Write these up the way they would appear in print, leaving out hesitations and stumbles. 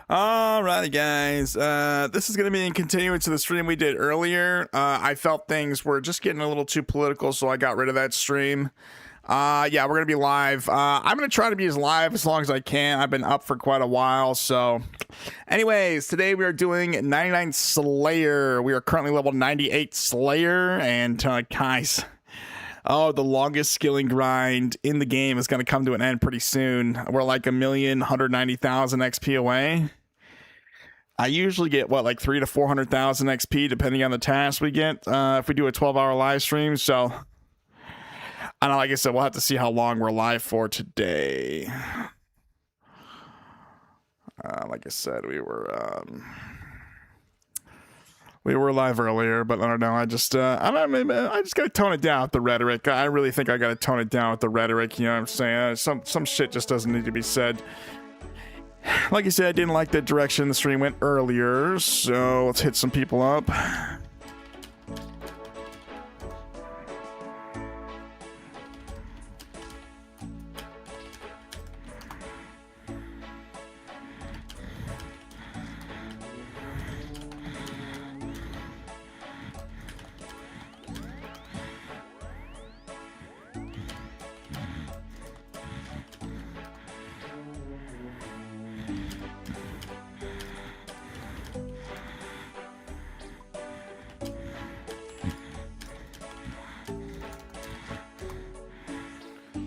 Alrighty, guys. This is going to be in continuance to the stream we did earlier. I felt things were just getting a little too political, so I got rid of that stream. Yeah, we're going to be live. I'm going to try to be as live as long as I can. I've been up for quite a while, so... Anyways, today we are doing 99 Slayer. We are currently level 98 Slayer, and guys... Oh, the longest skilling grind in the game is going to come to an end pretty soon. We're like 1,190,000 XP away. I usually get, what, like 300,000 to 400,000 XP, depending on the task we get, if we do a 12-hour live stream. So, I don't know, like I said, we'll have to see how long we're live for today. Like I said, we were live earlier, but I don't know. I just don't know. I just gotta tone it down with the rhetoric. I really think I gotta tone it down with the rhetoric. You know what I'm saying? Some shit just doesn't need to be said. Like I said, I didn't like the direction the stream went earlier, so let's hit some people up.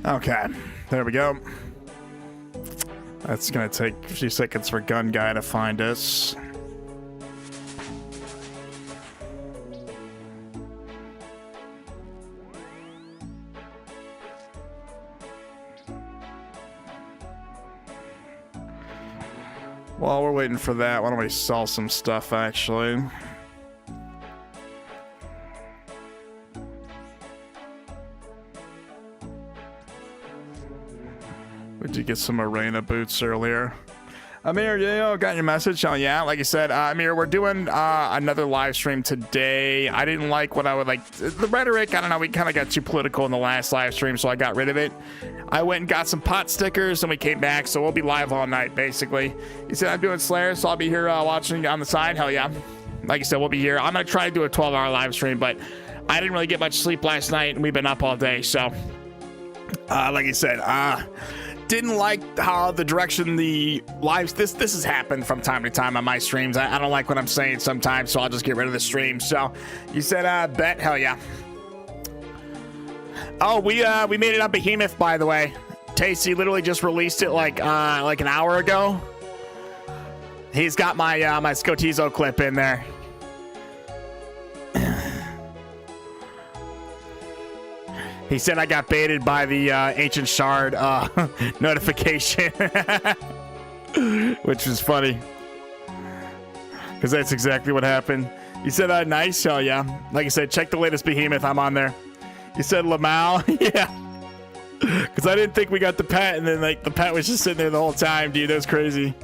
Okay, there we go. That's gonna take a few seconds for Gun Guy to find us. While we're waiting for that, why don't we sell some stuff, actually? We did get some arena boots earlier. Amir, yeah, got your message. Oh yeah, like I said, Amir, we're doing another live stream today. I didn't like what I would like the rhetoric. I don't know, we kind of got too political in the last live stream, so I got rid of it. I went and got some pot stickers and we came back, so we'll be live all night basically. He said I'm doing Slayer, so I'll be here watching on the side. Hell yeah. Like I said, we'll be here. I'm gonna try to do a 12-hour live stream, but I didn't really get much sleep last night and we've been up all day, so like I said, didn't like how the direction the lives this has happened from time to time on my streams. I don't like what I'm saying sometimes, so I'll just get rid of the stream. So you said bet. Hell yeah. Oh, we made it on Behemoth, by the way. Tasty literally just released it like an hour ago. He's got my my Scotizo clip in there. He said I got baited by the Ancient Shard notification, which was funny, because that's exactly what happened. He said, nice, oh yeah. Like I said, check the latest Behemoth, I'm on there. He said, Lamau, yeah. Because I didn't think we got the pet, and then like the pet was just sitting there the whole time, dude, that was crazy.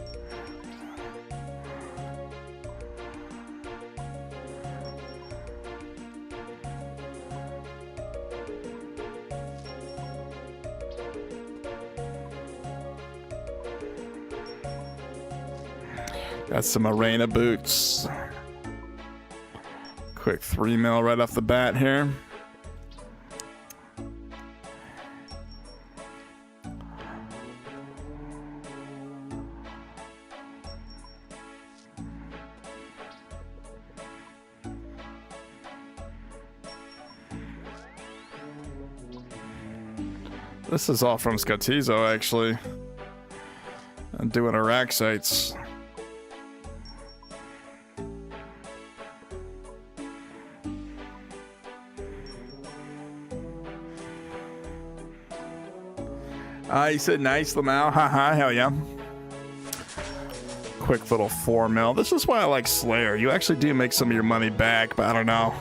Got some arena boots. Quick 3 mil right off the bat here. This is all from Scotizo, actually. I'm doing Iraq sites. He said nice, Lamau. Haha, hell yeah. Quick little 4 mil. This is why I like Slayer. You actually do make some of your money back, but I don't know.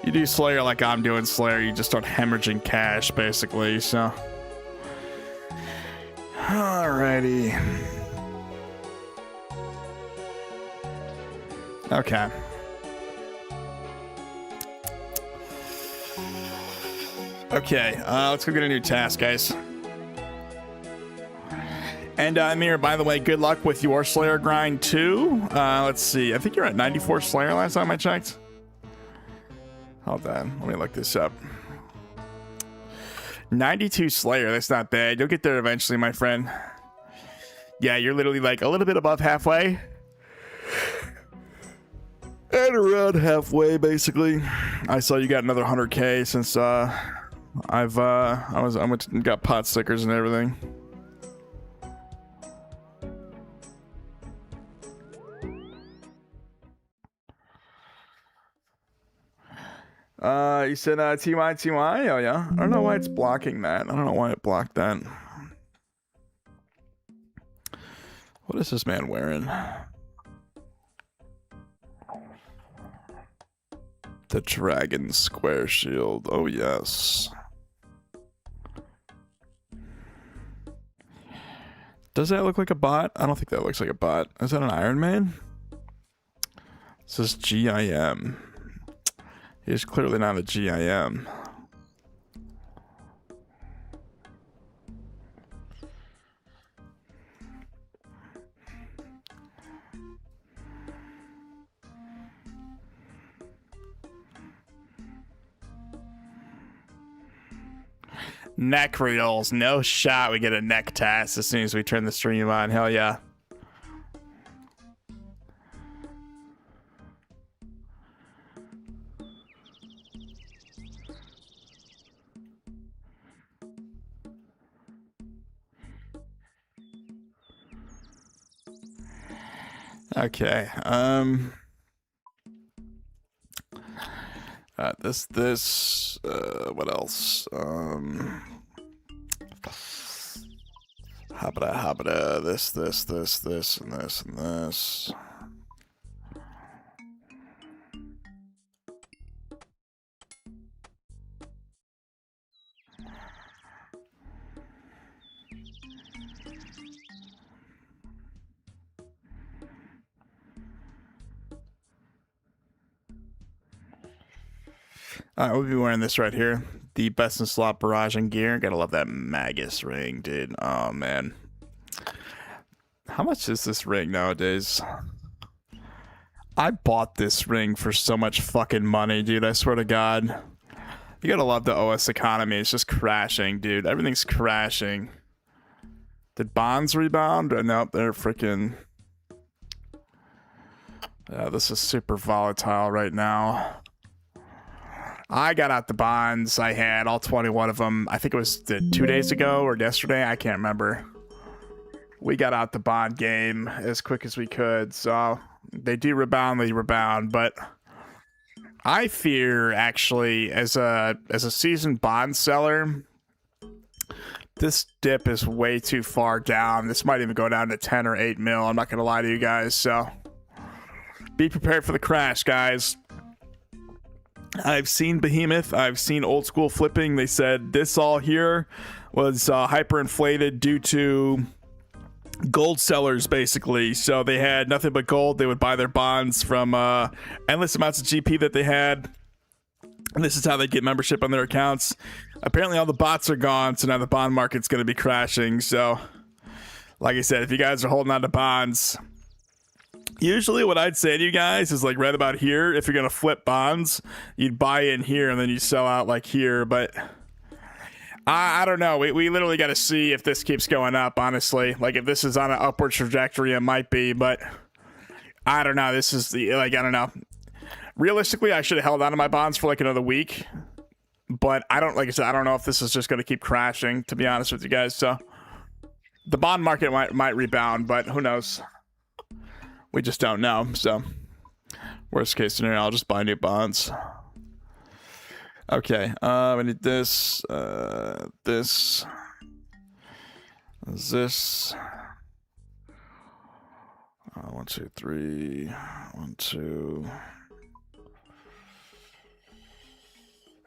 You do Slayer like I'm doing Slayer, you just start hemorrhaging cash, basically, so. Alrighty. Okay. Okay, let's go get a new task, guys. And Amir, by the way, good luck with your Slayer grind too. Let's see. I think you're at 94 Slayer last time I checked. Hold on. Let me look this up. 92 Slayer. That's not bad. You'll get there eventually, my friend. Yeah, you're literally like a little bit above halfway. And around halfway, basically. I saw you got another 100K since I went and got pot stickers and everything. You said TY. Oh yeah. I don't know why it's blocking that. I don't know why it blocked that. What is this man wearing? The Dragon Square Shield. Oh yes. Does that look like a bot? I don't think that looks like a bot. Is that an Iron Man? It says GIM. He's clearly not a GIM. Neck reels. No shot we get a neck test as soon as we turn the stream on. Hell yeah. Okay. What else? Habada, this, and this. We'll be wearing this right here. The best in slot barrage and gear. Gotta love that Magus ring, dude. Oh, man. How much is this ring nowadays? I bought this ring for so much fucking money, dude. I swear to God. You gotta love the OS economy. It's just crashing, dude. Everything's crashing. Did bonds rebound? Nope, they're freaking... Yeah, this is super volatile right now. I got out the bonds. I had all 21 of them. I think it was 2 days ago or yesterday. I can't remember. We got out the bond game as quick as we could. So they do rebound, but I fear actually as a seasoned bond seller, this dip is way too far down. This might even go down to 10 or 8 mil. I'm not going to lie to you guys. So be prepared for the crash, guys. I've seen Behemoth. I've seen old school flipping. They said this all here was hyperinflated due to gold sellers, basically. So they had nothing but gold. They would buy their bonds from endless amounts of GP that they had. And this is how they get membership on their accounts. Apparently all the bots are gone, so now the bond market's going to be crashing. So, like I said, if you guys are holding on to bonds... Usually what I'd say to you guys is like right about here. If you're going to flip bonds, you'd buy in here and then you sell out like here. But I don't know. We literally got to see if this keeps going up, honestly. Like if this is on an upward trajectory, it might be. But I don't know. This is the, like, I don't know. Realistically, I should have held on to my bonds for like another week. But I don't, like I said, I don't know if this is just going to keep crashing, to be honest with you guys. So the bond market might rebound, but who knows? We just don't know. So worst case scenario, I'll just buy new bonds. Okay, we need this, this. 1, 2, 3, 1, 2.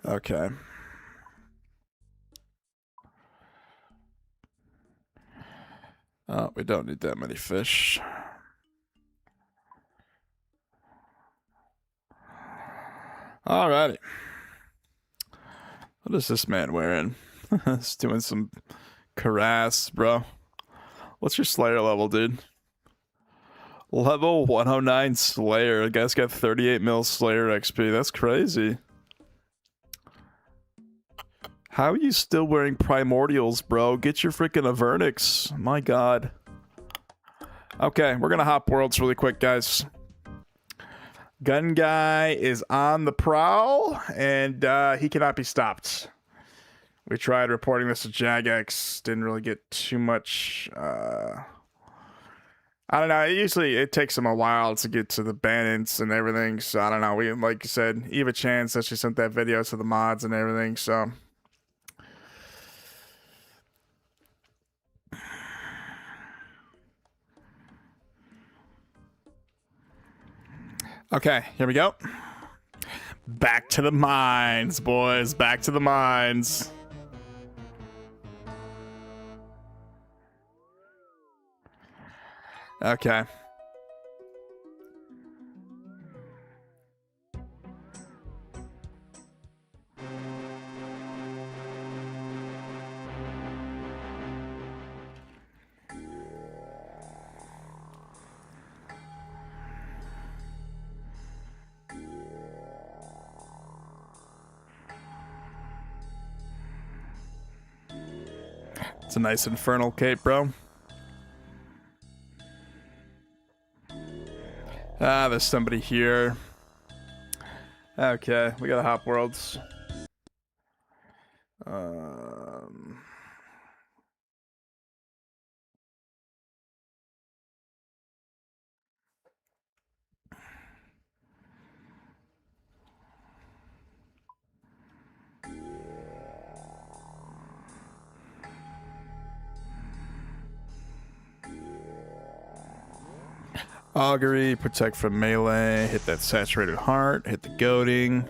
Okay. We don't need that many fish. Alrighty. What is this man wearing? He's doing some caress, bro. What's your Slayer level, dude? Level 109 Slayer. The guy's got 38 mil Slayer XP. That's crazy. How are you still wearing Primordials, bro? Get your freaking Avernix. My god. Okay, we're gonna hop worlds really quick, guys. Gun guy is on the prowl, and he cannot be stopped. We tried reporting this to Jagex. Didn't really get too much... I don't know. Usually it takes them a while to get to the bandits and everything. So I don't know. We, like you said, Eva Chan said she sent that video to the mods and everything. So okay, here we go. Back to the mines, boys. Back to the mines. Okay. It's a nice infernal cape, bro. Ah, there's somebody here. Okay, we gotta hop worlds. Augury, protect from melee, hit that saturated heart, hit the goading,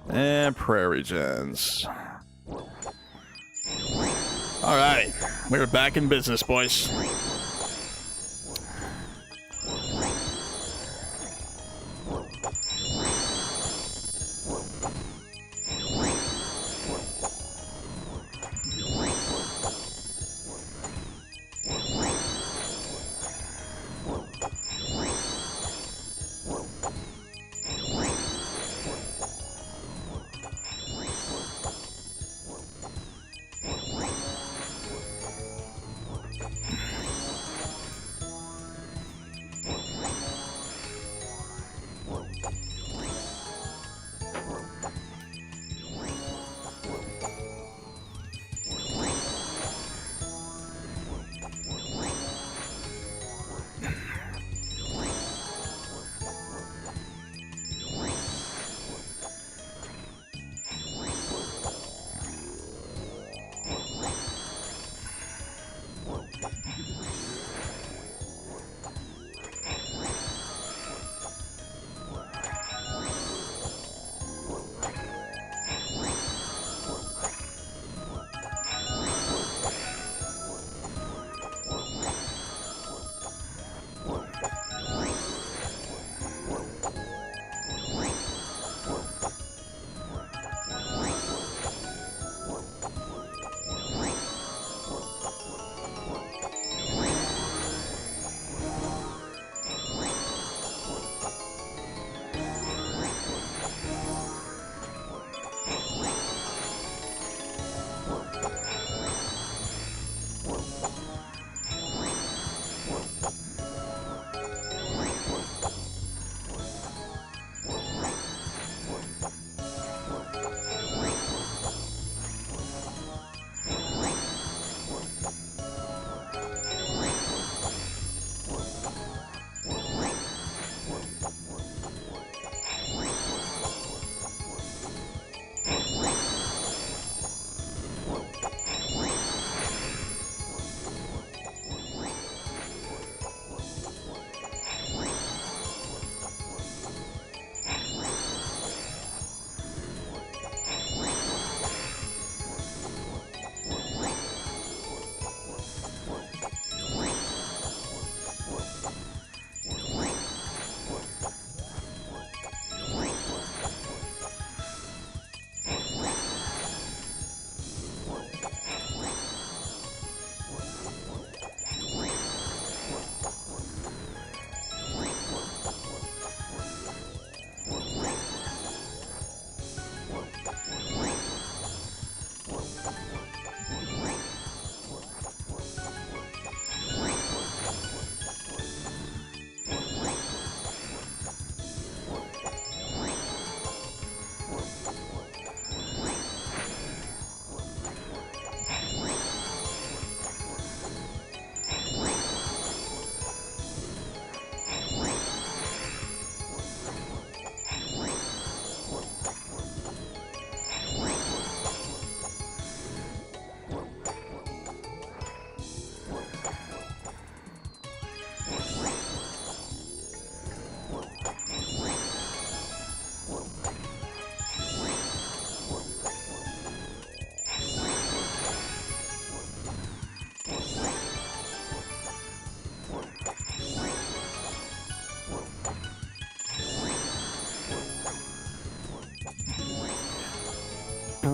and prairie gens. Alright, we're back in business, boys.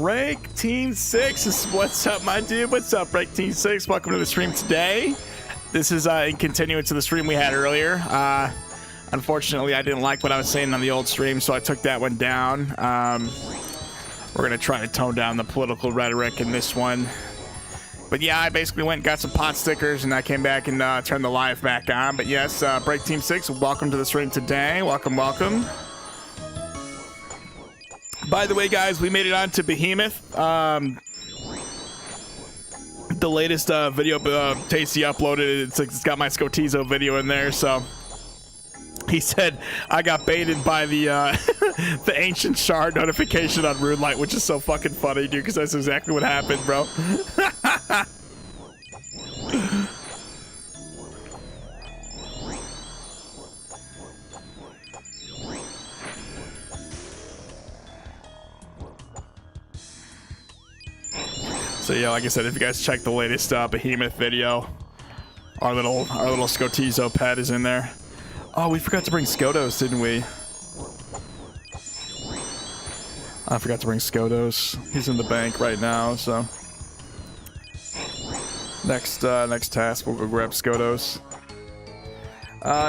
Break Team 6 is what's up, my dude. What's up, Break Team 6? Welcome to the stream today. This is in continuance to the stream we had earlier. Unfortunately, I didn't like what I was saying on the old stream, so I took that one down. We're gonna try to tone down the political rhetoric in this one. But yeah, I basically went and got some pot stickers, and I came back and turned the live back on. But yes, Break Team 6, welcome to the stream today. Welcome, welcome. By the way, guys, we made it on to Behemoth. The latest video Tasty uploaded, it's got my Scotizo video in there, so he said I got baited by the the ancient shard notification on Runelight, which is so fucking funny, dude, because that's exactly what happened, bro. So yeah, like I said, if you guys check the latest Behemoth video, our little Scotizo pet is in there. Oh, we forgot to bring Skodos, didn't we? I forgot to bring Skodos. He's in the bank right now, so next task we'll go grab Skodos.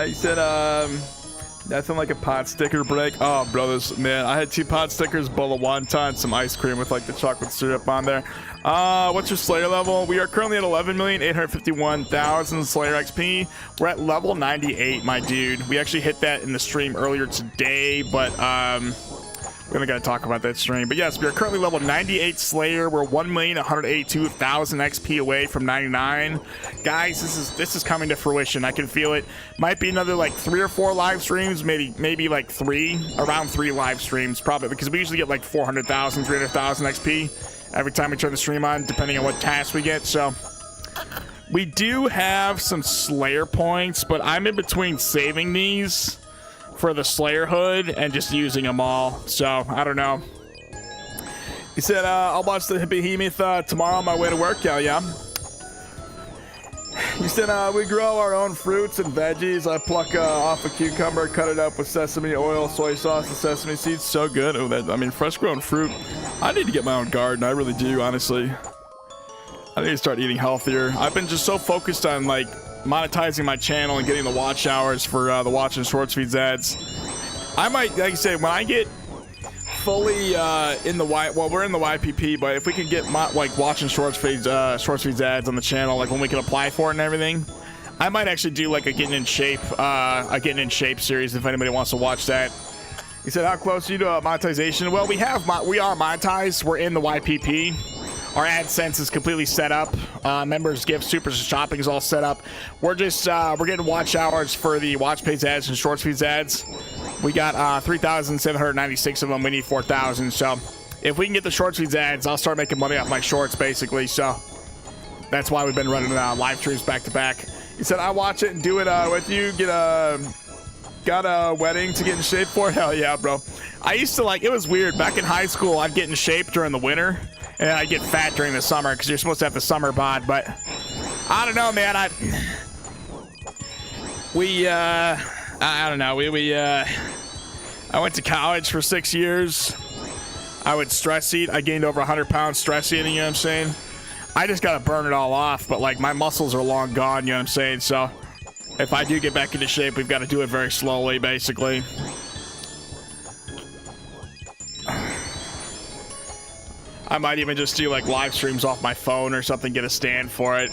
He said nothing like a pot sticker break. Oh, brothers, man, I had 2 pot stickers, bowl of wonton, some ice cream with like the chocolate syrup on there. What's your Slayer level? We are currently at 11,851,000 Slayer XP. We're at level 98, my dude. We actually hit that in the stream earlier today, but we're gonna talk about that stream. But yes, we are currently level 98 Slayer. We're 1,182,000 XP away from 99. Guys, this is coming to fruition. I can feel it. Might be another like 3 or 4 live streams, maybe like 3, around 3 live streams, probably, because we usually get like 400,000, 300,000 XP every time we turn the stream on, depending on what tasks we get. So we do have some Slayer points, but I'm in between saving these for the Slayer hood and just using them all. So I don't know. He said, I'll watch the Behemoth tomorrow on my way to work. Yeah. He said, we grow our own fruits and veggies. I pluck off a cucumber, cut it up with sesame oil, soy sauce, and sesame seeds. So good. Oh, I mean, fresh grown fruit. I need to get my own garden. I really do, honestly. I need to start eating healthier. I've been just so focused on like monetizing my channel and getting the watch hours for the watch and shorts feeds ads. I might, like I said, when I get fully in the we're in the YPP, but if we can get like watch and shorts feeds ads on the channel, like when we can apply for it and everything, I might actually do like a getting in shape series if anybody wants to watch that. He said, how close are you to monetization? Well, we are monetized. We're in the YPP. Our AdSense is completely set up. Members, gifts, supers, and shopping is all set up. We're just we're getting watch hours for the watch pays ads and shorts feeds ads. We got 3,796 of them. We need 4,000. So if we can get the shorts feeds ads, I'll start making money off my shorts, basically. So that's why we've been running live streams back to back. He said, I watch it and do it with you. Got a wedding to get in shape for? Hell yeah, bro. I used to it was weird. Back in high school, I'd get in shape during the winter, and I'd get fat during the summer because you're supposed to have the summer bod. But I don't know, man. I don't know. I went to college for 6 years. I would stress eat. I gained over 100 pounds stress eating, you know what I'm saying? I just got to burn it all off, but like my muscles are long gone, you know what I'm saying? So if I do get back into shape, we've got to do it very slowly, basically. I might even just do like live streams off my phone or something, get a stand for it.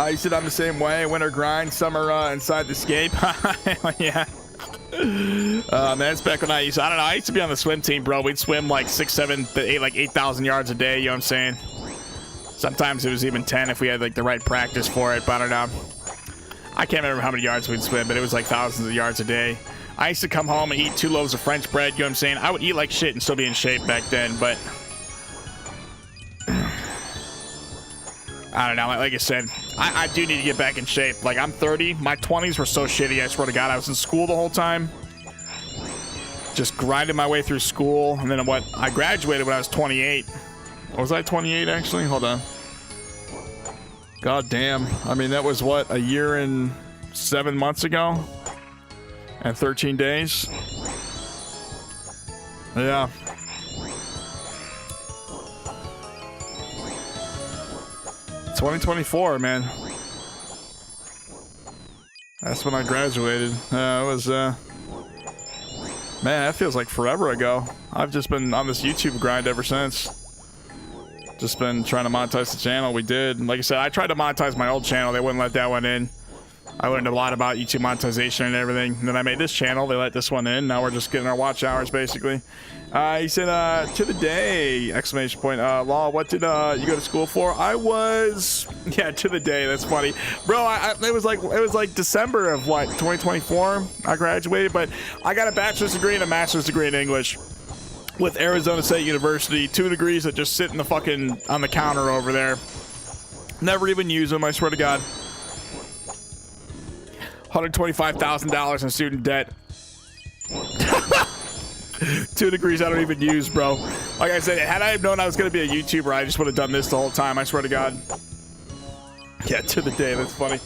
He said I'm the same way. Winter grind, summer inside the escape. Yeah. Man, that's back when I used to be on the swim team, bro. We'd swim like 6, 7, 8, like 8,000 yards a day, you know what I'm saying? Sometimes it was even 10 if we had like the right practice for it, but I don't know. I can't remember how many yards we'd swim, but it was like thousands of yards a day. I used to come home and eat 2 loaves of French bread, you know what I'm saying? I would eat like shit and still be in shape back then, but I don't know. Like I said, I do need to get back in shape. Like, I'm 30. My 20s were so shitty, I swear to God. I was in school the whole time. Just grinding my way through school. And then I graduated when I was 28. Was I 28, actually? Hold on. God damn. I mean, that was what, a year and 7 months ago? And 13 days? Yeah. $2024, man. That's when I graduated. It was, man, that feels like forever ago. I've just been on this YouTube grind ever since. Just been trying to monetize the channel. We did. Like I said, I tried to monetize my old channel. They wouldn't let that one in. I learned a lot about YouTube monetization and everything. And then I made this channel. They let this one in. Now we're just getting our watch hours, basically. He said, to the day, exclamation point. Law, what did you go to school for? I was, yeah, to the day. That's funny. Bro, it was like December of what, 2024? I graduated, but I got a bachelor's degree and a master's degree in English with Arizona State University. 2 degrees that just sit in the fucking, on the counter over there. Never even use them, I swear to God. $125,000 in student debt. 2 degrees I don't even use, bro. Like I said, had I have known I was going to be a YouTuber, I just would have done this the whole time, I swear to God. Yeah, to the day. That's funny.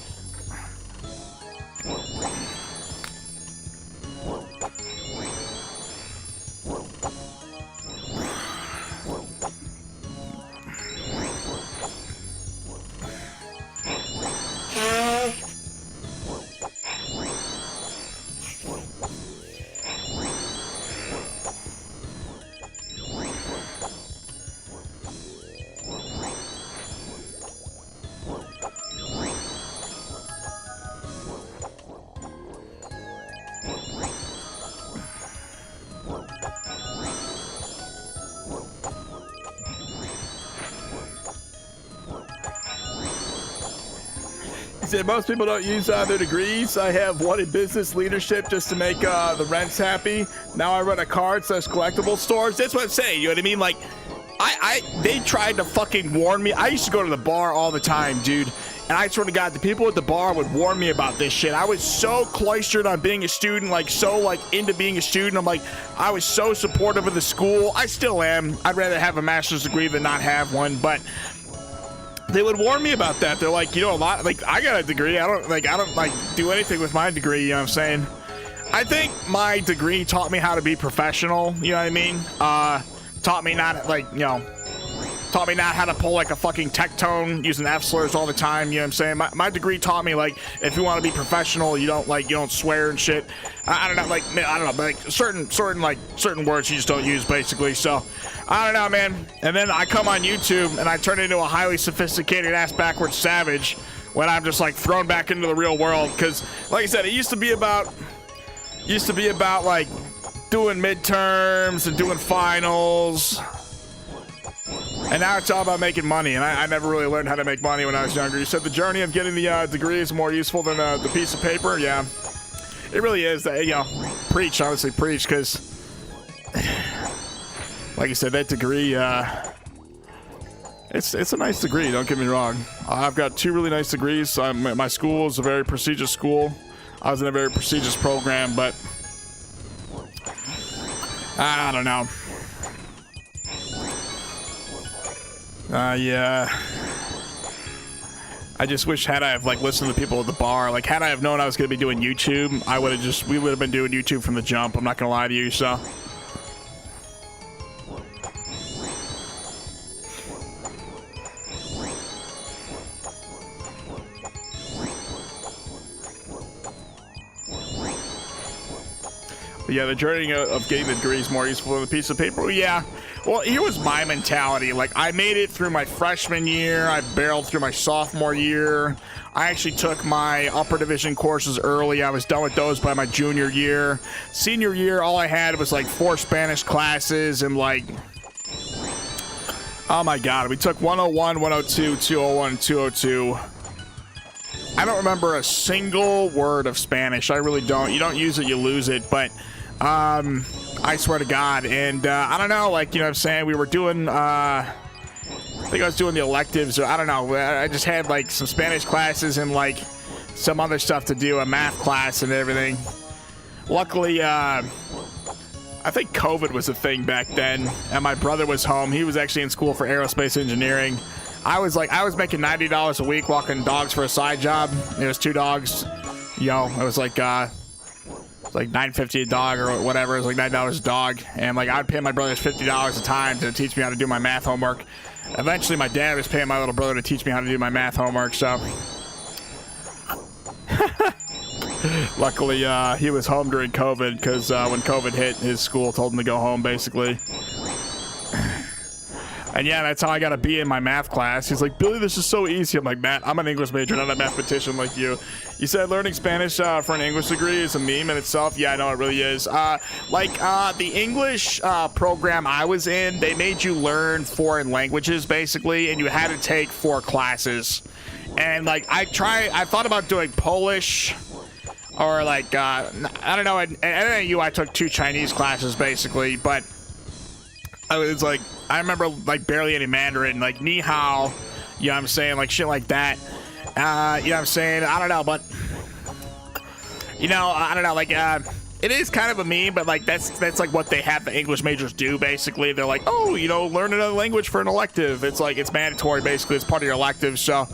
He said most people don't use their degrees. I have one in business leadership just to make the rents happy. Now I run a card/collectible stores. That's what I'm saying. You know what I mean? Like, they tried to fucking warn me. I used to go to the bar all the time, dude. And I swear to God, the people at the bar would warn me about this shit. I was so cloistered on being a student, like so like into being a student. I'm like, I was so supportive of the school. I still am. I'd rather have a master's degree than not have one, but they would warn me about that. They're like, you know, a lot, like, I got a degree. I don't do anything with my degree, you know what I'm saying? I think my degree taught me how to be professional, you know what I mean? Taught me not, like, you know, taught me not how to pull like a fucking tech tone using F slurs all the time, you know what I'm saying? My degree taught me, like, if you want to be professional, you don't swear and shit. I don't know, like, I don't know, but like certain words you just don't use, basically. So I don't know, man. And then I come on YouTube and I turn into a highly sophisticated ass backwards savage when I'm just like thrown back into the real world. Because like I said, it used to be about like doing midterms and doing finals. And now it's all about making money, and I never really learned how to make money when I was younger. You said the journey of getting the degree is more useful than the piece of paper. Yeah, it really is. You know, preach, honestly, preach, because, like I said, that degree, it's a nice degree. Don't get me wrong. I've got 2 really nice degrees. My school is a very prestigious school. I was in a very prestigious program, but I don't know. Yeah. I just wish had I have like listened to the people at the bar, like had I have known I was going to be doing YouTube, we would have been doing YouTube from the jump. I'm not going to lie to you, so. But yeah, the journey of getting the degree is more useful than a piece of paper. Yeah. Well, here was my mentality. Like, I made it through my freshman year. I barreled through my sophomore year. I actually took my upper division courses early. I was done with those by my junior year. Senior year, all I had was like 4 Spanish classes and like, oh my God, we took 101, 102, 201, 202. I don't remember a single word of Spanish. I really don't. You don't use it, you lose it. But I swear to God. And I don't know, like, you know what I'm saying? We were doing, I think I was doing the electives, or I don't know. I just had like some Spanish classes and like some other stuff to do, a math class and everything. Luckily, I think COVID was a thing back then, and my brother was home. He was actually in school for aerospace engineering. I was making $90 a week walking dogs for a side job. It was 2 dogs. Yo, it was like $9.50 a dog or whatever. It was like $9 a dog, and like I'd pay my brothers $50 a time to teach me how to do my math homework. Eventually, my dad was paying my little brother to teach me how to do my math homework. So, luckily, he was home during COVID because when COVID hit, his school told him to go home, basically. And yeah, that's how I got a B in my math class. He's like, Billy, this is so easy. I'm like, Matt, I'm an English major, not a mathematician like you. You said learning Spanish for an English degree is a meme in itself. Yeah, I know it really is. The English program I was in, they made you learn foreign languages, basically, and you had to take 4 classes. And like, I thought about doing Polish, or like, I don't know, at NAU I took 2 Chinese classes, basically, but I was like, I remember like barely any Mandarin, like ni hao, you know what I'm saying, like shit like that. You know what I'm saying? I don't know, but you know, I don't know, like it is kind of a meme, but like that's like what they have the English majors do, basically. They're like, oh, you know, learn another language for an elective. It's like it's mandatory, basically. It's part of your elective. So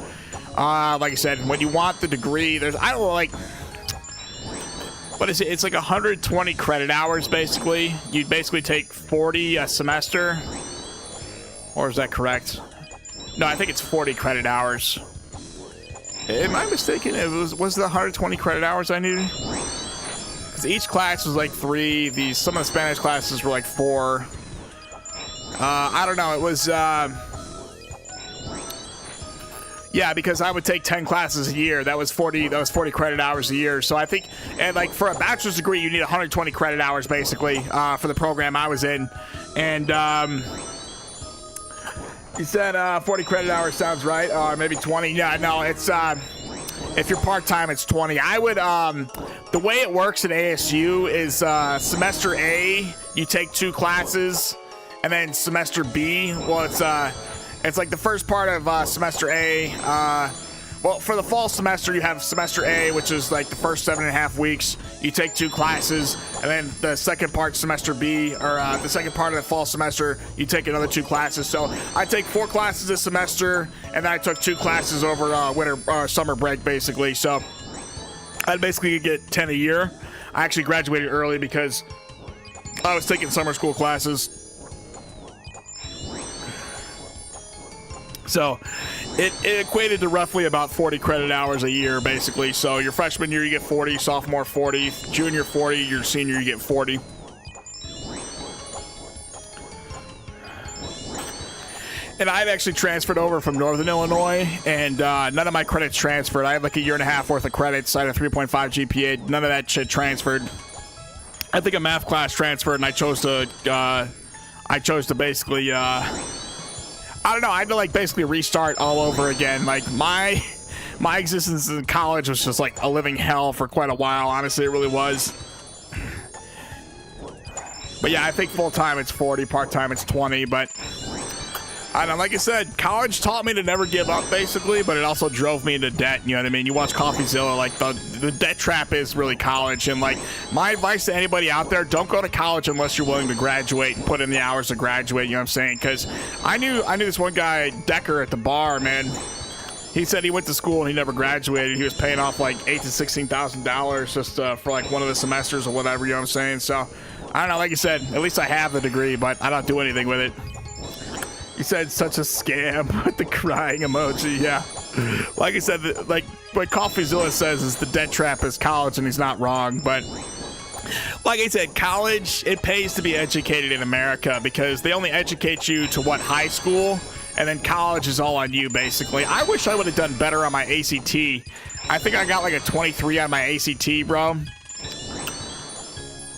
like I said, when you want the degree, there's, I don't know, like, what is it? It's like 120 credit hours, basically. You'd basically take 40 a semester. Or is that correct? No, I think it's 40 credit hours. Am I mistaken? It was the 120 credit hours I needed? Because each class was like 3. Some of the Spanish classes were like 4. I don't know. It was yeah, because I would take 10 classes a year. That was 40 credit hours a year. So I think, and like for a bachelor's degree, you need 120 credit hours basically for the program I was in. And you said 40 credit hours sounds right, or maybe 20. Yeah, no, it's if you're part-time, it's 20. I would the way it works at ASU is semester A, you take 2 classes, and then semester B, well, it's like the first part of semester A. Well, for the fall semester, you have semester A, which is like the first 7.5 weeks. You take 2 classes, and then the second part, semester B, or the second part of the fall semester, you take another 2 classes. So I take 4 classes this semester, and then I took 2 classes over summer break, basically. So I'd basically get 10 a year. I actually graduated early because I was taking summer school classes. So it equated to roughly about 40 credit hours a year, basically. So your freshman year, you get 40, sophomore 40, junior 40, your senior, you get 40. And I'd actually transferred over from Northern Illinois, and none of my credits transferred. I had like a 1.5 years worth of credits. I had a 3.5 GPA. None of that shit transferred. I think a math class transferred, and I chose to basically I don't know, I had to like basically restart all over again. Like my existence in college was just like a living hell for quite a while. Honestly, it really was. But yeah, I think full-time it's 40, part-time it's 20, but I don't know, like I said, college taught me to never give up, basically, but it also drove me into debt, you know what I mean? You watch CoffeeZilla, like, the debt trap is really college, and, like, my advice to anybody out there, don't go to college unless you're willing to graduate and put in the hours to graduate, you know what I'm saying? Because I knew this one guy, Decker, at the bar, man. He said he went to school and he never graduated. He was paying off, like, $8,000 to $16,000 just for, like, one of the semesters or whatever, you know what I'm saying? So, I don't know, like you said, at least I have the degree, but I don't do anything with it. You said such a scam with the crying emoji. Yeah, like I said, like what CoffeeZilla says is the debt trap is college, and he's not wrong. But like I said, college, it pays to be educated in America because they only educate you to what, high school, and then college is all on you, basically. I wish I would have done better on my ACT. I think I got like a 23 on my ACT, bro.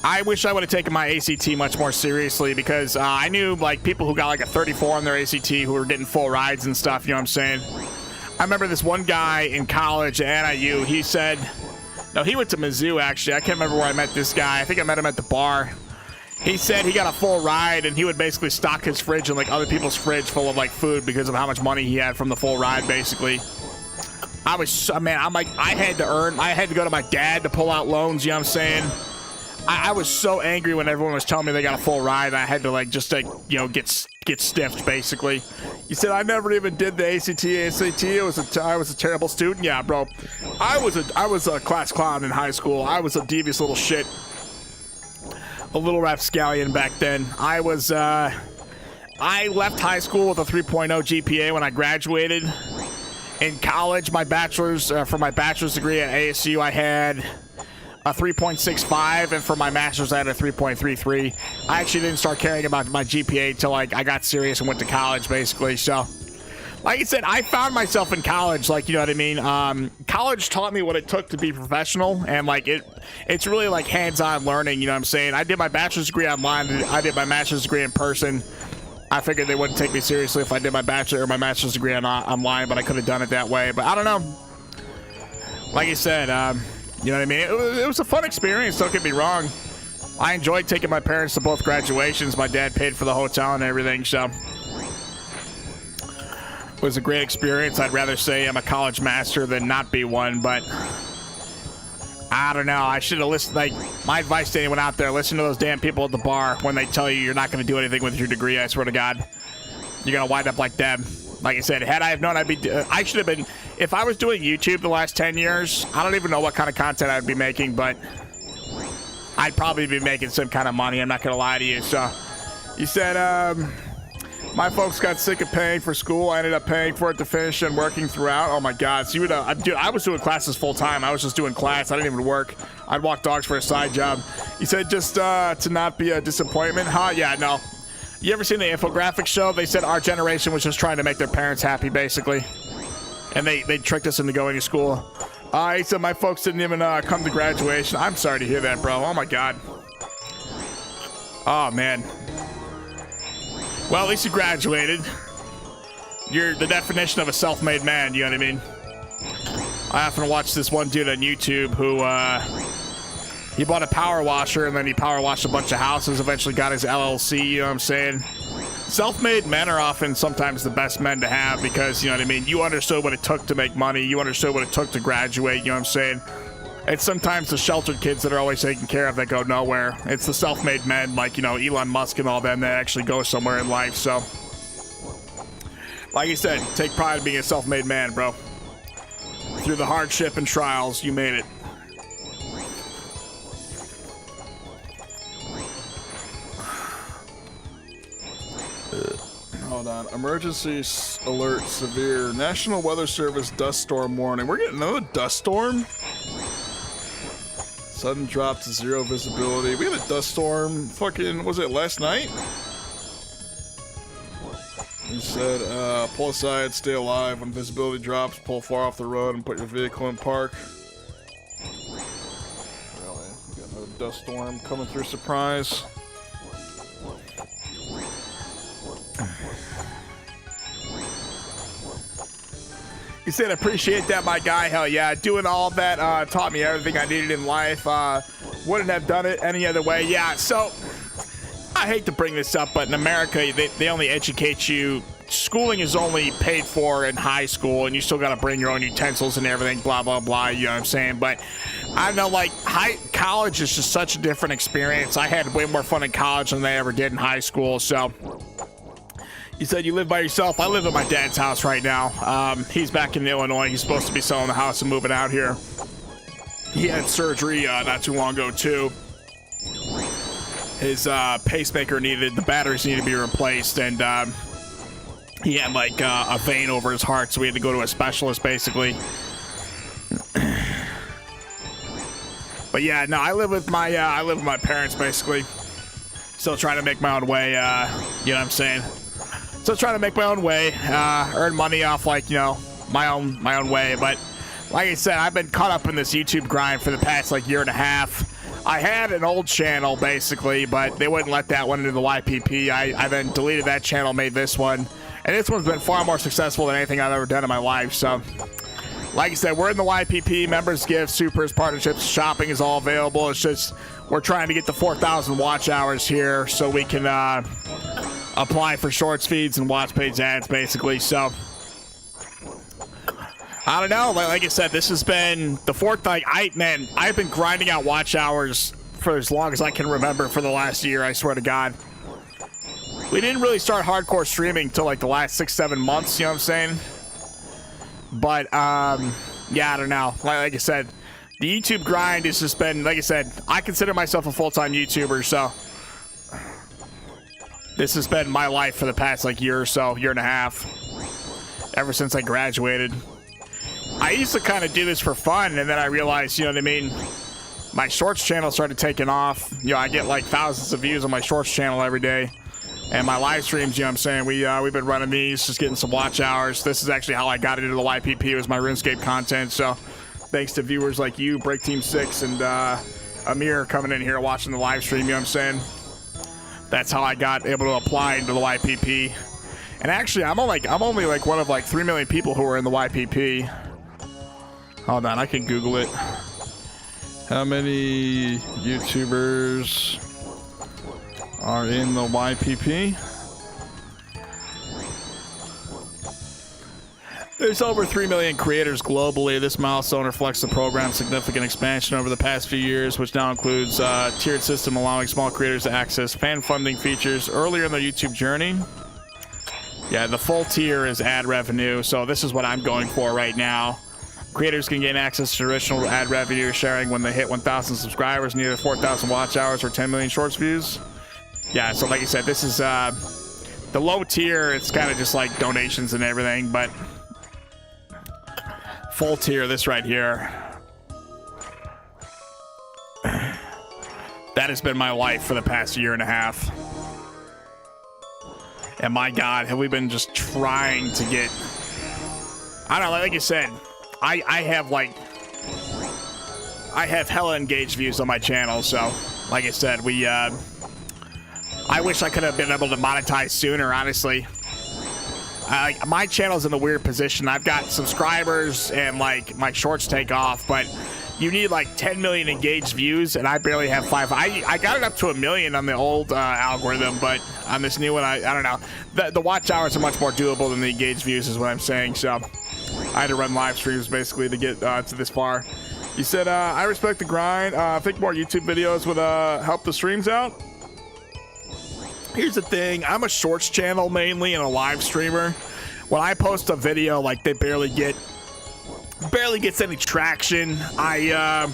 I wish I would have taken my ACT much more seriously because I knew like people who got like a 34 on their ACT who were getting full rides and stuff, you know what I'm saying? I remember this one guy in college at NIU, he said, no, he went to Mizzou actually. I can't remember where I met this guy. I think I met him at the bar. He said he got a full ride and he would basically stock his fridge and like other people's fridge full of like food because of how much money he had from the full ride, basically. I'm like, I had to go to my dad to pull out loans, you know what I'm saying? I was so angry when everyone was telling me they got a full ride. I had to like just like, you know, get stiffed, basically. You said I never even did the ACT. I was a terrible student. Yeah, bro. I was a class clown in high school. I was a devious little shit. A little rapscallion back then. I left high school with a 3.0 GPA when I graduated. In college, for my bachelor's degree at ASU, I had a 3.65, and for my master's, I had a 3.33. I actually didn't start caring about my GPA until like I got serious and went to college, basically. So, like I said, I found myself in college, like, you know what I mean? College taught me what it took to be professional, and like it's really like hands-on learning, you know what I'm saying? I did my bachelor's degree online, I did my master's degree in person. I figured they wouldn't take me seriously if I did my bachelor or my master's degree online, but I could have done it that way. But I don't know. Like I said, you know what I mean? It was a fun experience, don't get me wrong. I enjoyed taking my parents to both graduations. My dad paid for the hotel and everything, so it was a great experience. I'd rather say I'm a college master than not be one, but I don't know. I should have listened. Like, my advice to anyone out there, listen to those damn people at the bar when they tell you you're not going to do anything with your degree. I swear to God, you're going to wind up like them. Like I said, had I have known, I should have been, if I was doing YouTube the last 10 years, I don't even know what kind of content I'd be making, but I'd probably be making some kind of money. I'm not going to lie to you. So you said, my folks got sick of paying for school. I ended up paying for it to finish and working throughout. Oh my God. So you would, dude, I was doing classes full time. I was just doing class. I didn't even work. I'd walk dogs for a side job. You said just to not be a disappointment, huh? Yeah, no. You ever seen the infographic show? They said our generation was just trying to make their parents happy, basically. And they tricked us into going to school. He said my folks didn't even come to graduation. I'm sorry to hear that, bro. Oh my God. Oh, man. Well, at least you graduated. You're the definition of a self-made man, you know what I mean? I often watch this one dude on YouTube who, he bought a power washer and then he power washed a bunch of houses, eventually got his LLC, you know what I'm saying? Self-made men are often sometimes the best men to have because, you know what I mean, you understood what it took to make money, you understood what it took to graduate, you know what I'm saying? It's sometimes the sheltered kids that are always taken care of that go nowhere. It's the self-made men like, you know, Elon Musk and all them that actually go somewhere in life, so. Like I said, take pride in being a self-made man, bro. Through the hardship and trials, you made it. Hold on. Emergency alert severe. National Weather Service dust storm warning. We're getting another dust storm? Sudden drop to zero visibility. We had a dust storm fucking, was it last night? He said, pull aside, stay alive. When visibility drops, pull far off the road and put your vehicle in park. Really? We got another dust storm coming through, surprise. He said, appreciate that, my guy. Hell yeah. Doing all that taught me everything I needed in life. Wouldn't have done it any other way. Yeah, so I hate to bring this up, but in America, they only educate you. Schooling is only paid for in high school, and you still got to bring your own utensils and everything, blah, blah, blah. You know what I'm saying? But I know, like, college is just such a different experience. I had way more fun in college than I ever did in high school, so. You said you live by yourself. I live at my dad's house right now. He's back in Illinois. He's supposed to be selling the house and moving out here. He had surgery not too long ago, too. His pacemaker the batteries needed to be replaced, and he had like a vein over his heart, so we had to go to a specialist, basically. But yeah, no, I live with my parents, basically. Still trying to make my own way. You know what I'm saying? Still trying to make my own way, earn money off, like, you know, my own way. But like I said, I've been caught up in this YouTube grind for the past like year and a half. I had an old channel, basically, but they wouldn't let that one into the YPP. I then deleted that channel, made this one. And this one's been far more successful than anything I've ever done in my life. So, like I said, we're in the YPP. Members, gifts, supers, partnerships, shopping is all available. It's just we're trying to get the 4,000 watch hours here so we can apply for shorts feeds and watch page ads, basically. So, I don't know. Like I said, this has been the fourth. Like I've been grinding out watch hours for as long as I can remember for the last year. I swear to God. We didn't really start hardcore streaming till like the last 6-7 months, you know what I'm saying? But yeah, I don't know. Like I said, the YouTube grind has just been, like I said, I consider myself a full-time YouTuber, so this has been my life for the past like year or so, year and a half, ever since I graduated. I used to kind of do this for fun, and then I realized, you know what I mean, my shorts channel started taking off. You know, I get like thousands of views on my shorts channel every day, and my live streams, you know what I'm saying, we've been running these, just getting some watch hours. This is actually how I got into the YPP, was my RuneScape content. So thanks to viewers like you, Break Team 6, and Amir coming in here watching the live stream, you know what I'm saying. That's how I got able to apply into the YPP. And actually, I'm only like one of like 3 million people who are in the YPP. Hold on, I can Google it. How many YouTubers are in the YPP? There's over 3 million creators globally. This milestone reflects the program's significant expansion over the past few years, which now includes a tiered system allowing small creators to access fan funding features earlier in their YouTube journey. Yeah, the full tier is ad revenue, so this is what I'm going for right now. Creators can gain access to traditional ad revenue sharing when they hit 1,000 subscribers and either 4,000 watch hours or 10 million shorts views. Yeah, so like I said, this is the low tier. It's kind of just like donations and everything, but full tier, this right here, that has been my life for the past year and a half. And my God, have we been just trying to get, I don't know, like I said, I have hella engaged views on my channel, so like I said, I wish I could have been able to monetize sooner, honestly. My channel's in a weird position. I've got subscribers and like my shorts take off, but you need like 10 million engaged views, and I barely have 5. I got it up to 1 million on the old algorithm, but on this new one, I don't know. The watch hours are much more doable than the engaged views, is what I'm saying. So I had to run live streams basically to get to this far. You said, I respect the grind. I think more YouTube videos would help the streams out. Here's the thing. I'm a shorts channel mainly and a live streamer. When I post a video, like, they barely gets any traction. I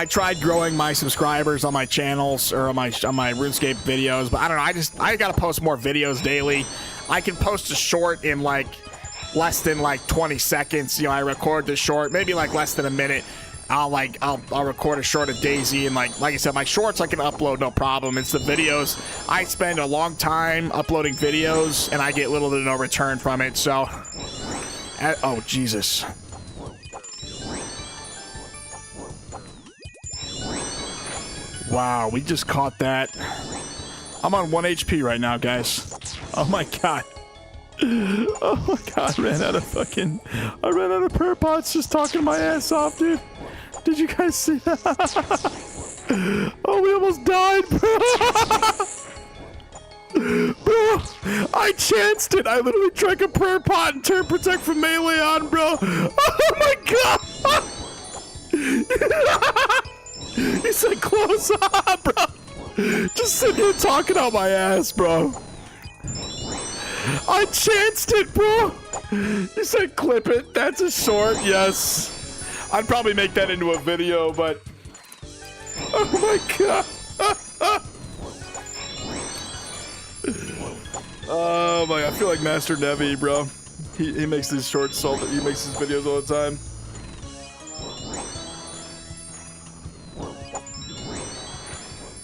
tried growing my subscribers on my channels or on my RuneScape videos, but I don't know. I gotta post more videos daily. I can post a short in like less than like 20 seconds. You know, I record the short, maybe like less than a minute. I'll record a short of Daisy, and like I said, my shorts I can upload no problem. It's the videos. I spend a long time uploading videos, and I get little to no return from it. So, oh Jesus! Wow, we just caught that. I'm on 1 HP right now, guys. Oh my God. Oh my God, I ran out of prayer pots just talking my ass off, dude. Did you guys see that? Oh, we almost died, bro. Bro, I chanced it. I literally drank a prayer pot and turned protect from melee on, bro. Oh my God. He said close up, bro. Just sitting here talking out my ass, bro. I chanced it, bro. You said clip it. That's a short, yes. I'd probably make that into a video, but oh my God. Oh my, I feel like Master Nevi, bro. He makes these shorts, he makes his videos all the time.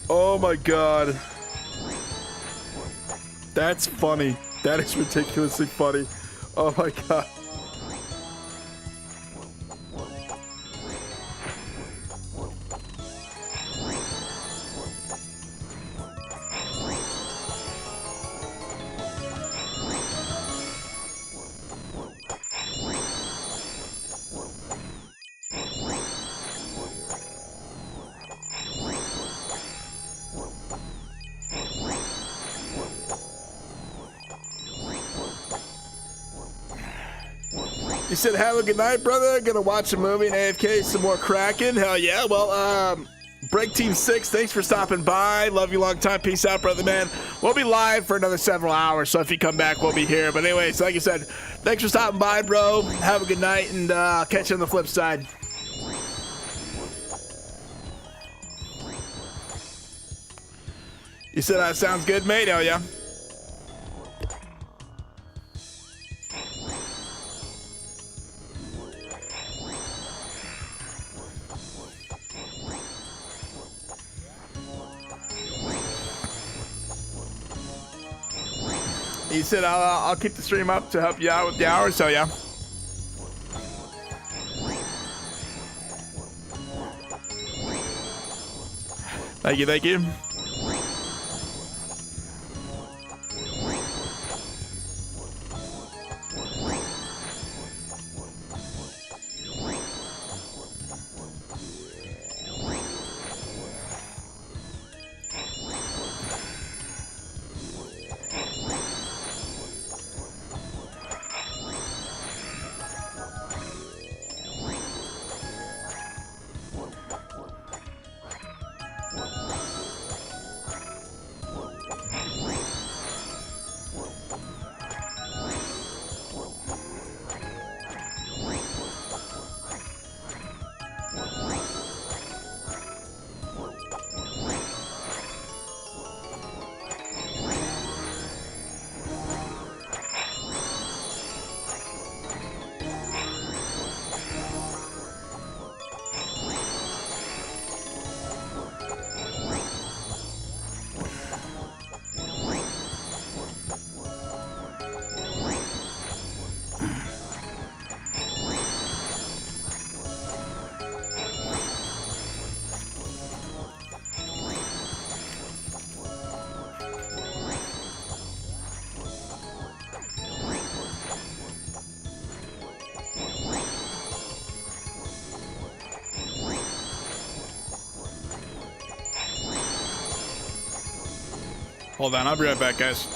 Oh my God. That's funny. That is ridiculously funny. Oh my God. You said, have a good night, brother. Gonna watch a movie and AFK some more Kraken. Hell yeah. Well, Break Team 6, thanks for stopping by. Love you long time. Peace out, brother man. We'll be live for another several hours, so if you come back, we'll be here. But anyways, like I said, thanks for stopping by, bro. Have a good night, and I'll catch you on the flip side. You said that sounds good, mate? Oh, yeah. He said, I'll keep the stream up to help you out with the hours, so yeah. Thank you, thank you. Hold on, I'll be right back, guys.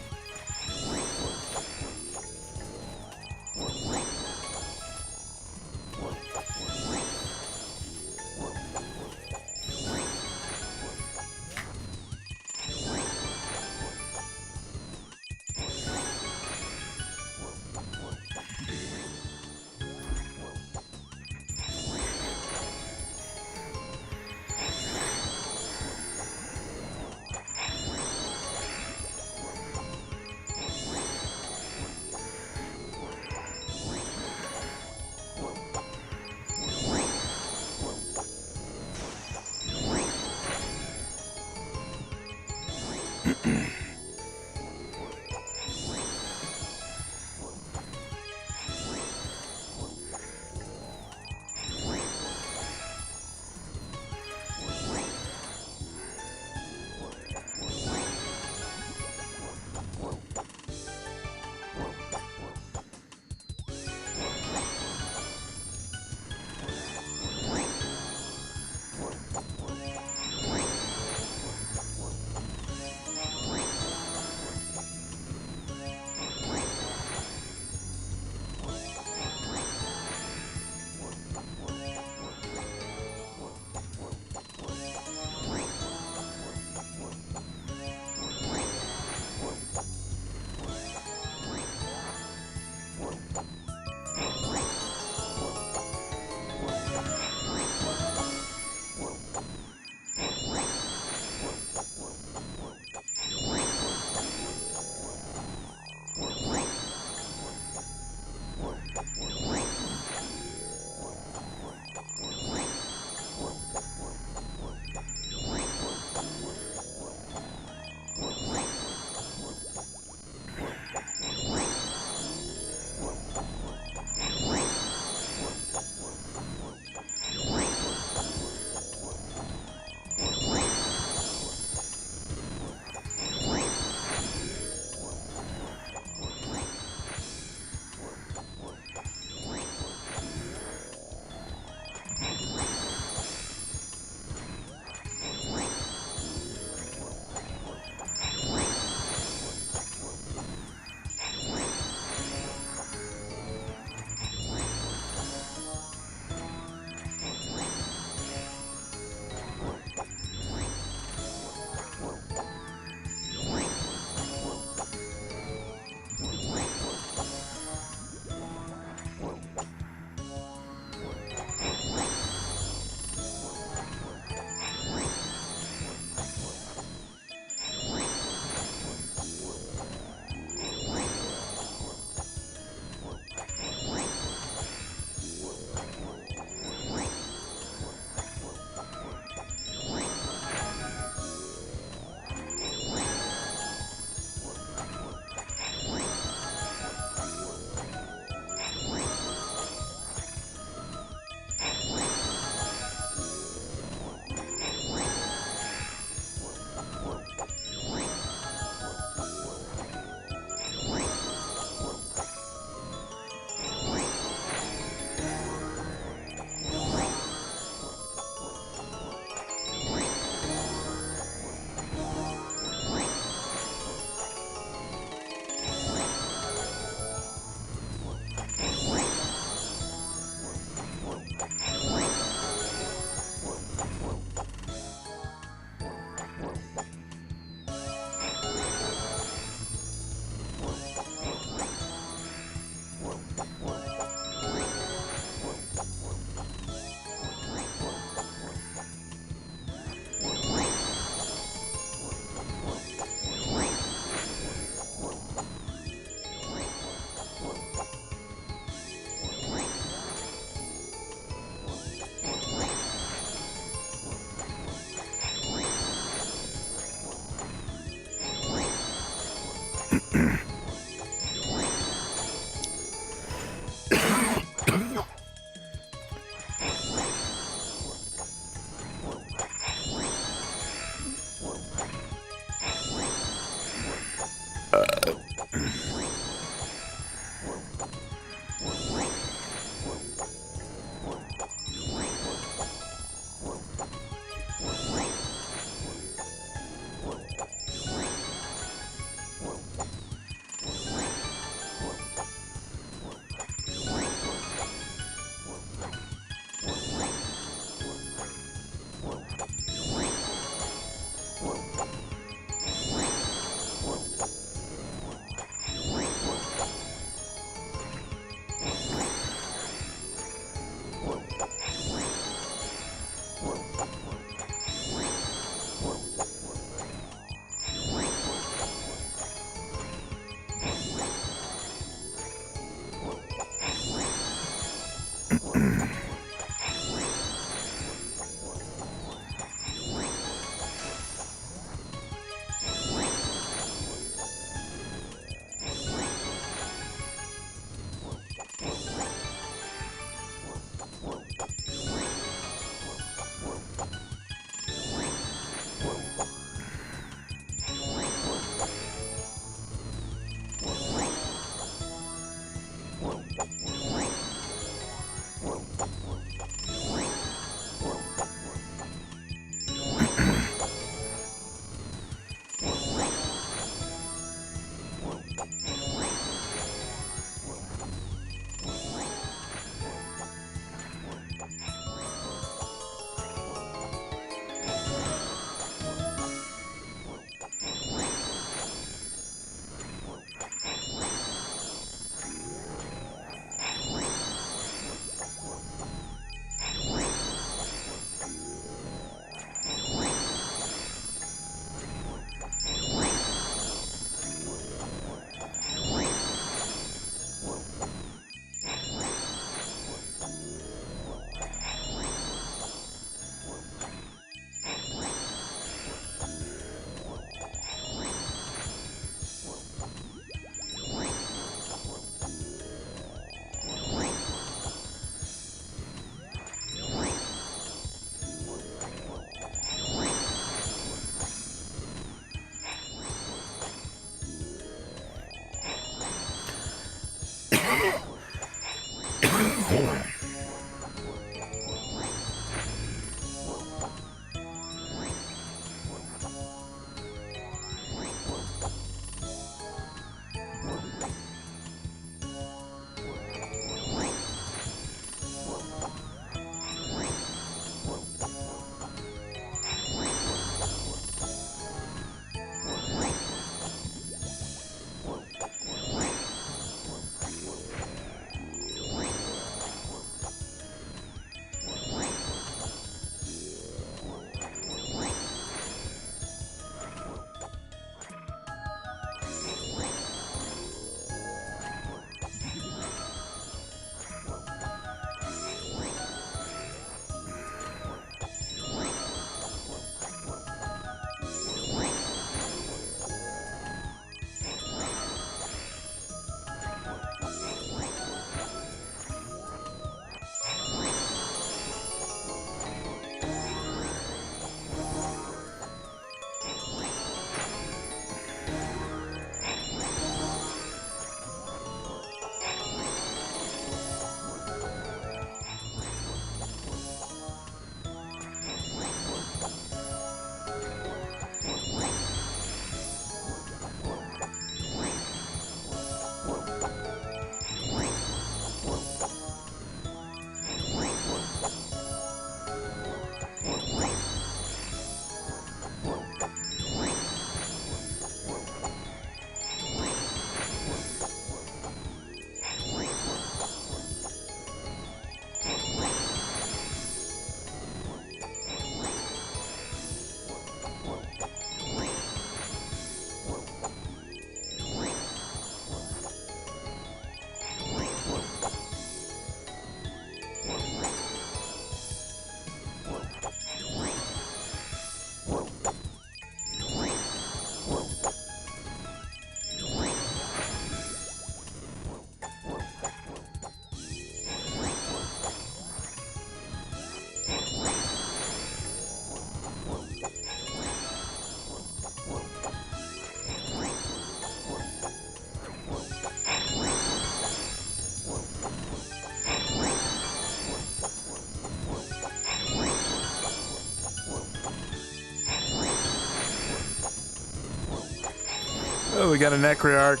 we got a necroarch.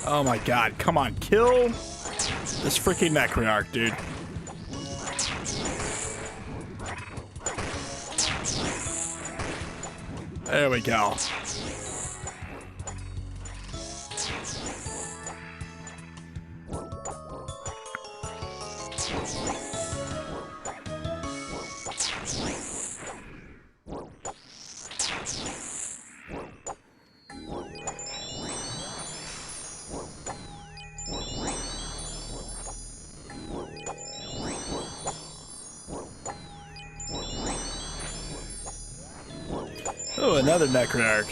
Oh my god, come on, kill this freaking necroarch, dude. There we go. Oh, another necroarch.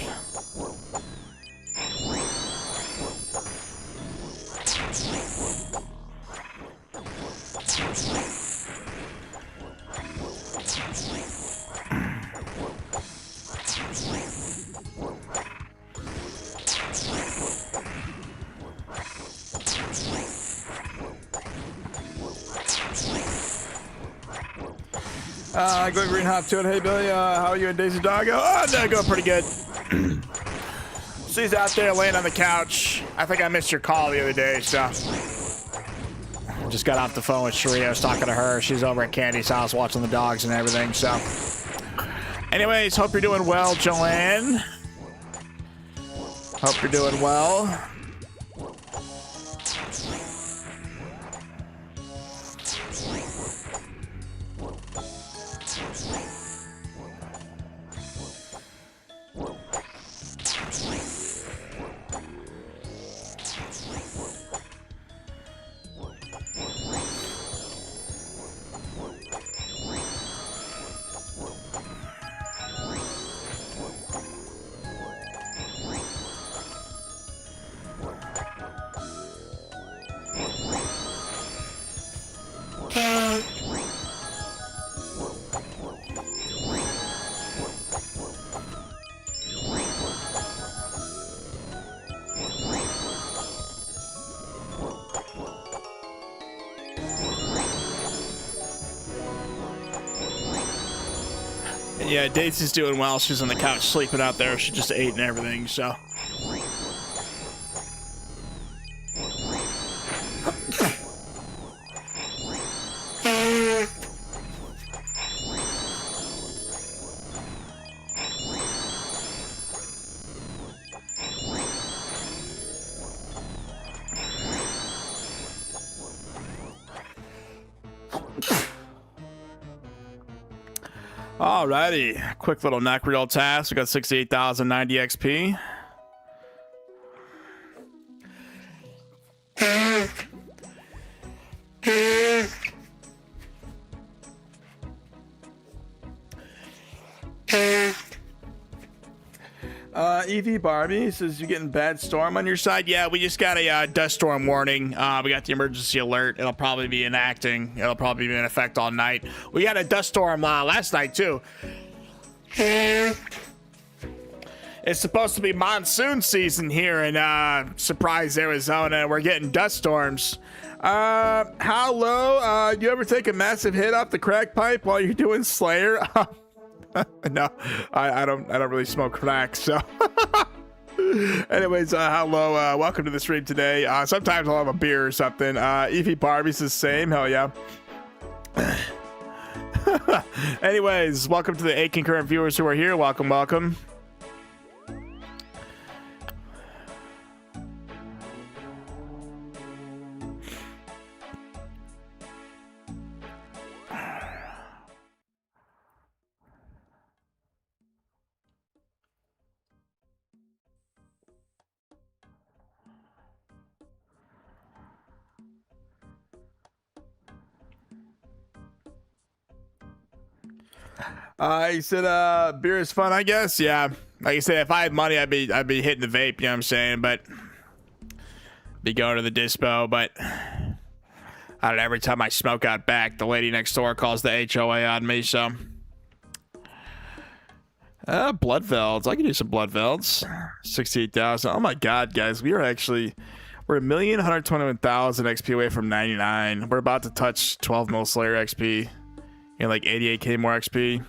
Go Green Hop to it. Hey Billy, how are you and Daisy Doggo? Oh, they're going pretty good. She's out there laying on the couch. I think I missed your call the other day, so just got off the phone with Sheree. I was talking to her. She's over at Candy's house watching the dogs and everything. So, anyways, hope you're doing well, Joanne. Hope you're doing well. Yeah, Daisy's doing well. She's on the couch sleeping out there. She just ate and everything, so. Alrighty, quick little neck reel task. We got 68,090 XP. EV Barbie says you're getting bad storm on your side. Yeah, we just got a dust storm warning. We got the emergency alert. It'll probably be enacting. It'll probably be in effect all night. We had a dust storm last night too. It's supposed to be monsoon season here in Surprise, Arizona. We're getting dust storms. How low? You ever take a massive hit off the crack pipe while you're doing Slayer? No, I don't really smoke crack, so. Anyways, hello, welcome to the stream today. Sometimes I'll have a beer or something. Evie Barbie's the same, hell yeah. Anyways, welcome to the 8 concurrent viewers who are here. Welcome, welcome. He said, beer is fun, I guess. Yeah. Like I said, if I had money, I'd be hitting the vape, you know what I'm saying? But be going to the dispo, but I don't know, every time I smoke out back, the lady next door calls the HOA on me, so. Blood velds. I can do some blood velds. 68,000. Oh my god, guys. We're 1,121,000 XP away from 99. We're about to touch 12 mil Slayer XP. And like 88k more XP.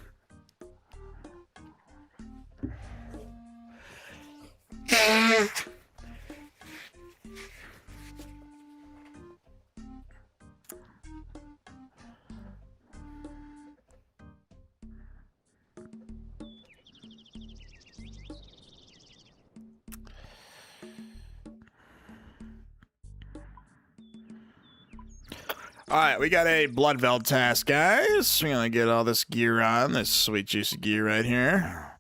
All right, we got a blood veld task, guys. We're gonna get all this gear on, this sweet juicy gear right here.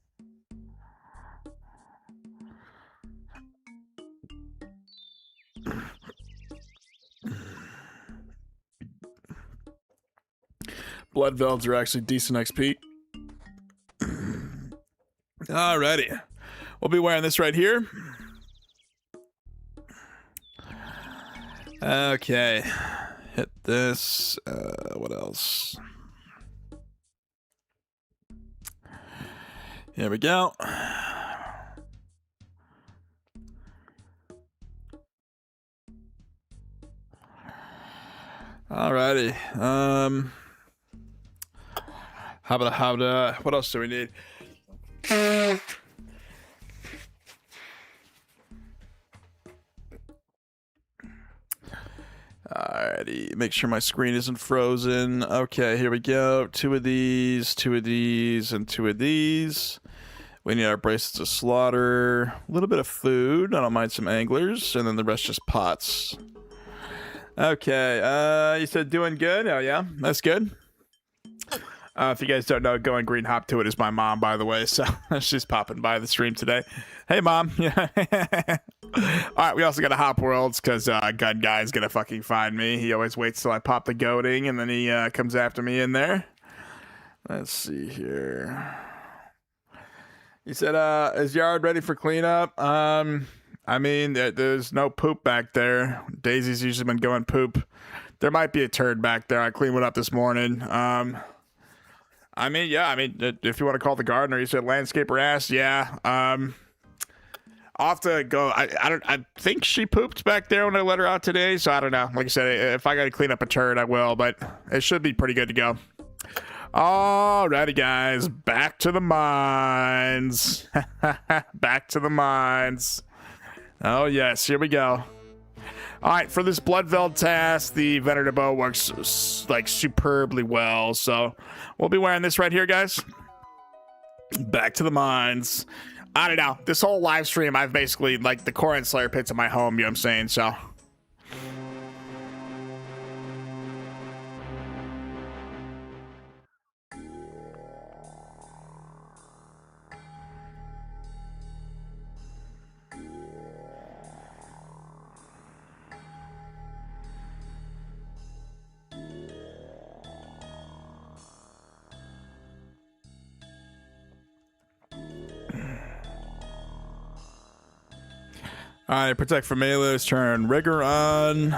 Blood velds are actually decent XP. Alrighty, we'll be wearing this right here. Okay. Hit this. What else? Here we go. Alrighty. How about what else do we need? Alrighty, make sure my screen isn't frozen. Okay, here we go. 2 of these, 2 of these, and 2 of these. We need our bracelets of slaughter. A little bit of food. I don't mind some anglers, and then the rest just pots. Okay, you said doing good? Oh yeah, that's good. If you guys don't know, Going Green Hop to It is my mom, by the way, so she's popping by the stream today. Hey, Mom. Alright, we also got a Hop Worlds, because Gun Guy's gonna fucking find me. He always waits till I pop the goading, and then he comes after me in there. Let's see here. He said, is yard ready for cleanup? I mean, there's no poop back there. Daisy's usually been going poop. There might be a turd back there. I cleaned one up this morning. I mean, yeah, if you want to call the gardener, you said landscaper asked, yeah. I'll have to go. I think she pooped back there when I let her out today, so I don't know. Like I said, if I gotta clean up a turd, I will, but it should be pretty good to go. Alrighty, guys, back to the mines. Back to the mines. Oh yes, here we go. Alright, for this blood veld task, the Venator bow works like superbly well, so we'll be wearing this right here, guys. Back to the mines. I don't know, this whole live stream, I've basically, like, the core and Slayer pits in my home, you know what I'm saying, so. Alright, protect from melees, turn rigor on.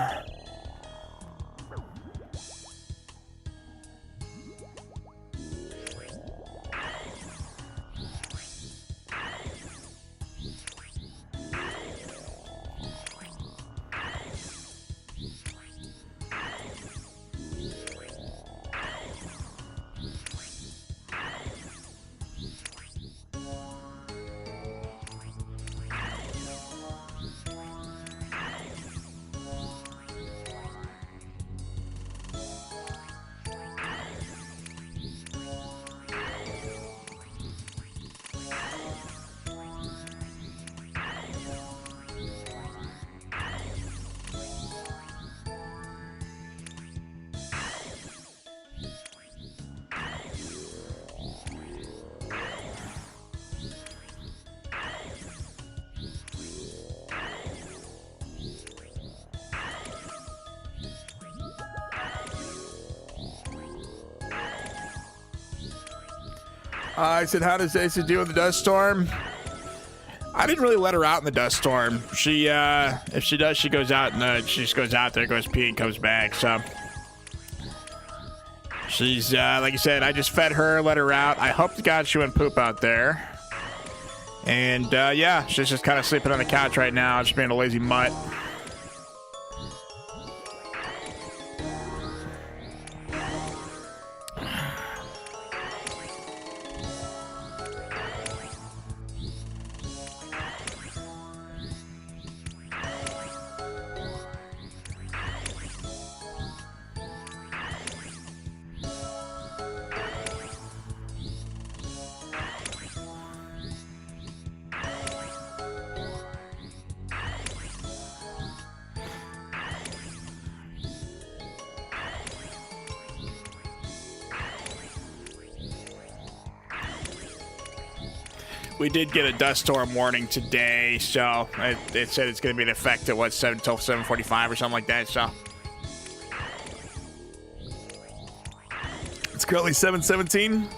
I said, how does Daisy do with the dust storm? I didn't really let her out in the dust storm. She, if she does, she goes out and she just goes out there, goes pee, and comes back. So she's, like I said, I just fed her, let her out. I hope to God she wouldn't poop out there. And yeah, she's just kind of sleeping on the couch right now, just being a lazy mutt. We did get a dust storm warning today, so it said it's going to be in effect at what, 7 till 7:45 or something like that. So it's currently 7:17.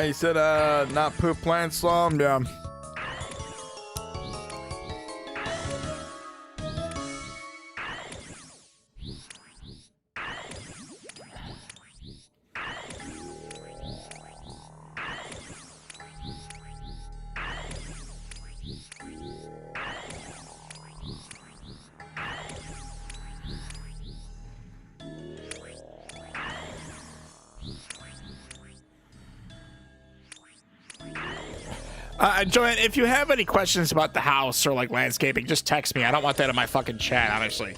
He said, not poop plant slow him down. Joanne, if you have any questions about the house or like landscaping, just text me. I don't want that in my fucking chat, honestly.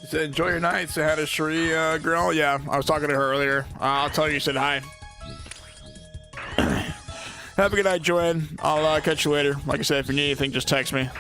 You said enjoy your night. Say hi to Cherie, girl. Yeah, I was talking to her earlier. I'll tell her you said hi. Have a good night, Joanne. I'll catch you later. Like I said, if you need anything, just text me.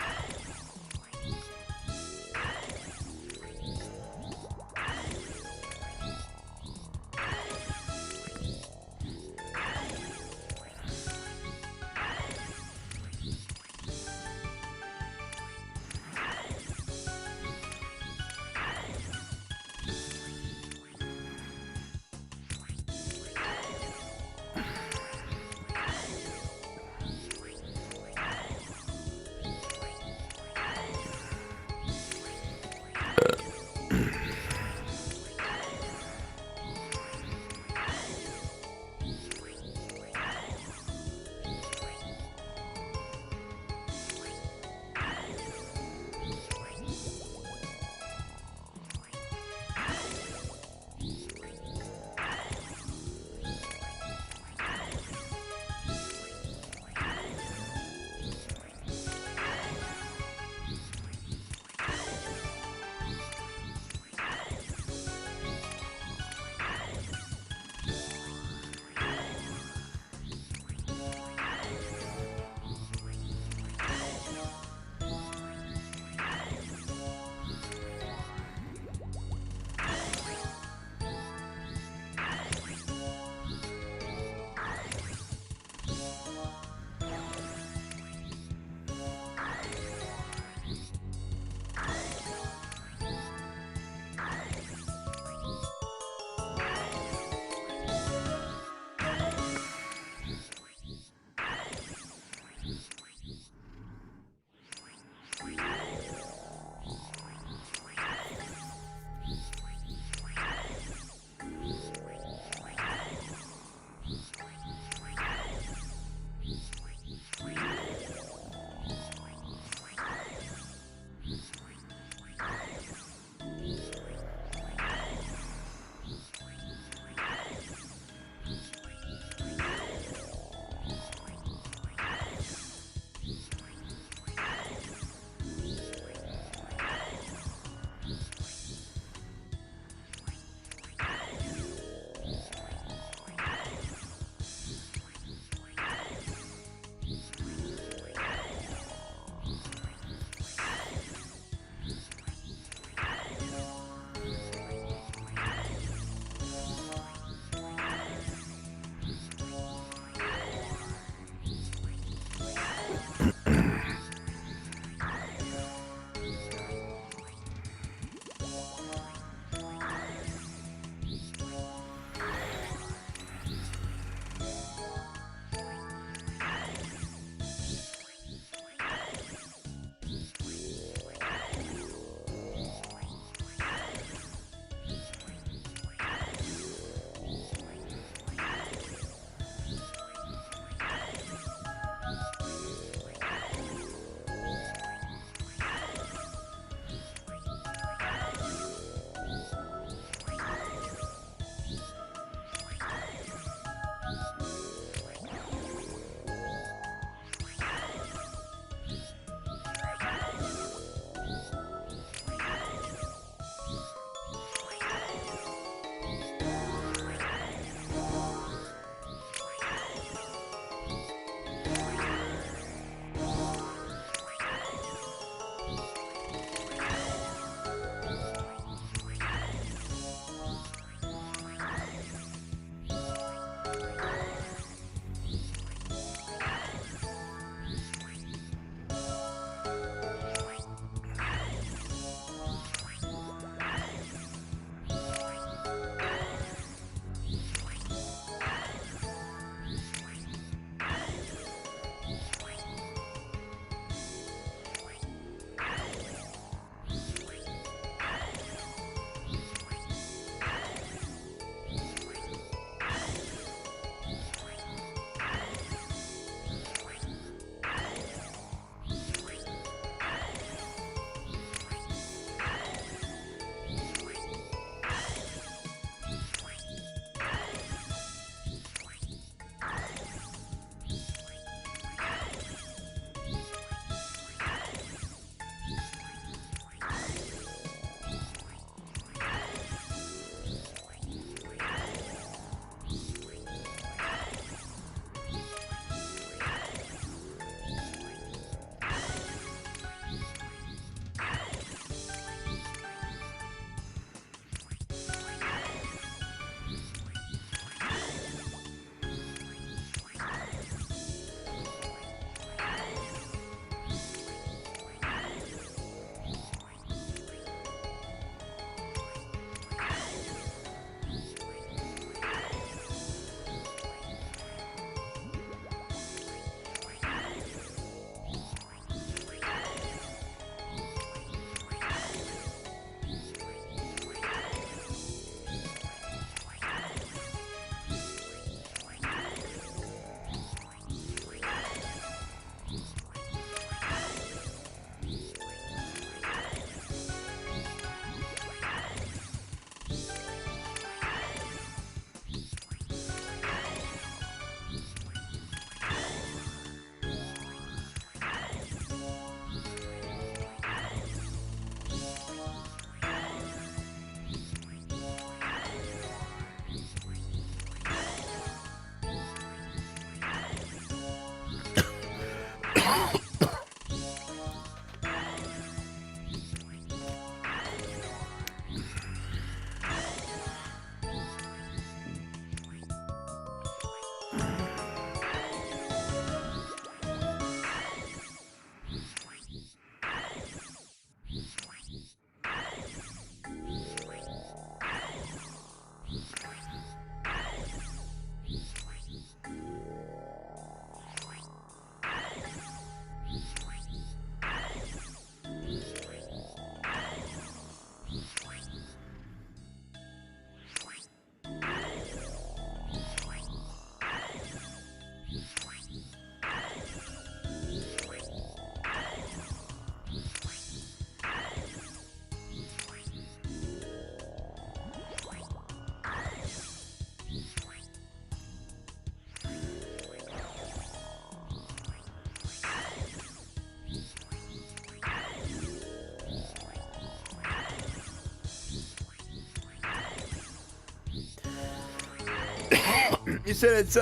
You said it's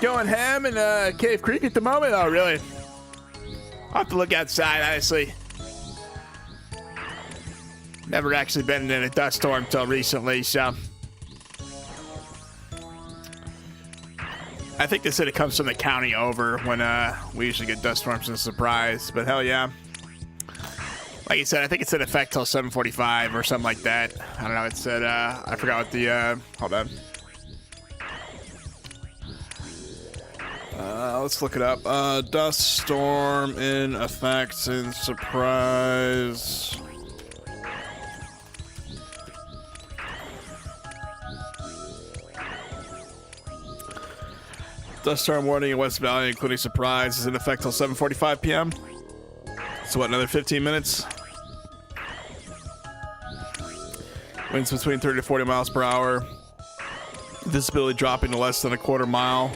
going ham in Cave Creek at the moment? Oh, really? I'll have to look outside, honestly. Never actually been in a dust storm till recently, so. I think they said it comes from the county over when we usually get dust storms as a surprise, but hell yeah. Like you said, I think it's in effect till 7:45 or something like that. I don't know, it said, I forgot what the, hold on. Let's look it up. Dust storm in effect and surprise. Dust storm warning in West Valley, including surprise, is in effect till 7:45 p.m. So what, another 15 minutes? Winds between 30 to 40 miles per hour. Visibility dropping to less than a quarter mile.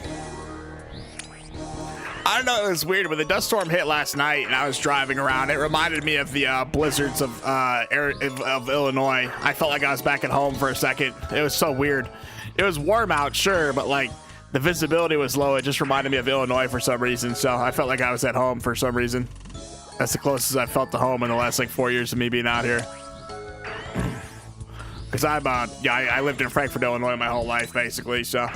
I don't know, it was weird. When the dust storm hit last night and I was driving around, it reminded me of the blizzards of Illinois. I felt like I was back at home for a second. It was so weird. It was warm out, sure, but like the visibility was low. It just reminded me of Illinois for some reason. So I felt like I was at home for some reason. That's the closest I felt to home in the last like 4 years of me being out here. Because I lived in Frankfort, Illinois my whole life, basically, so.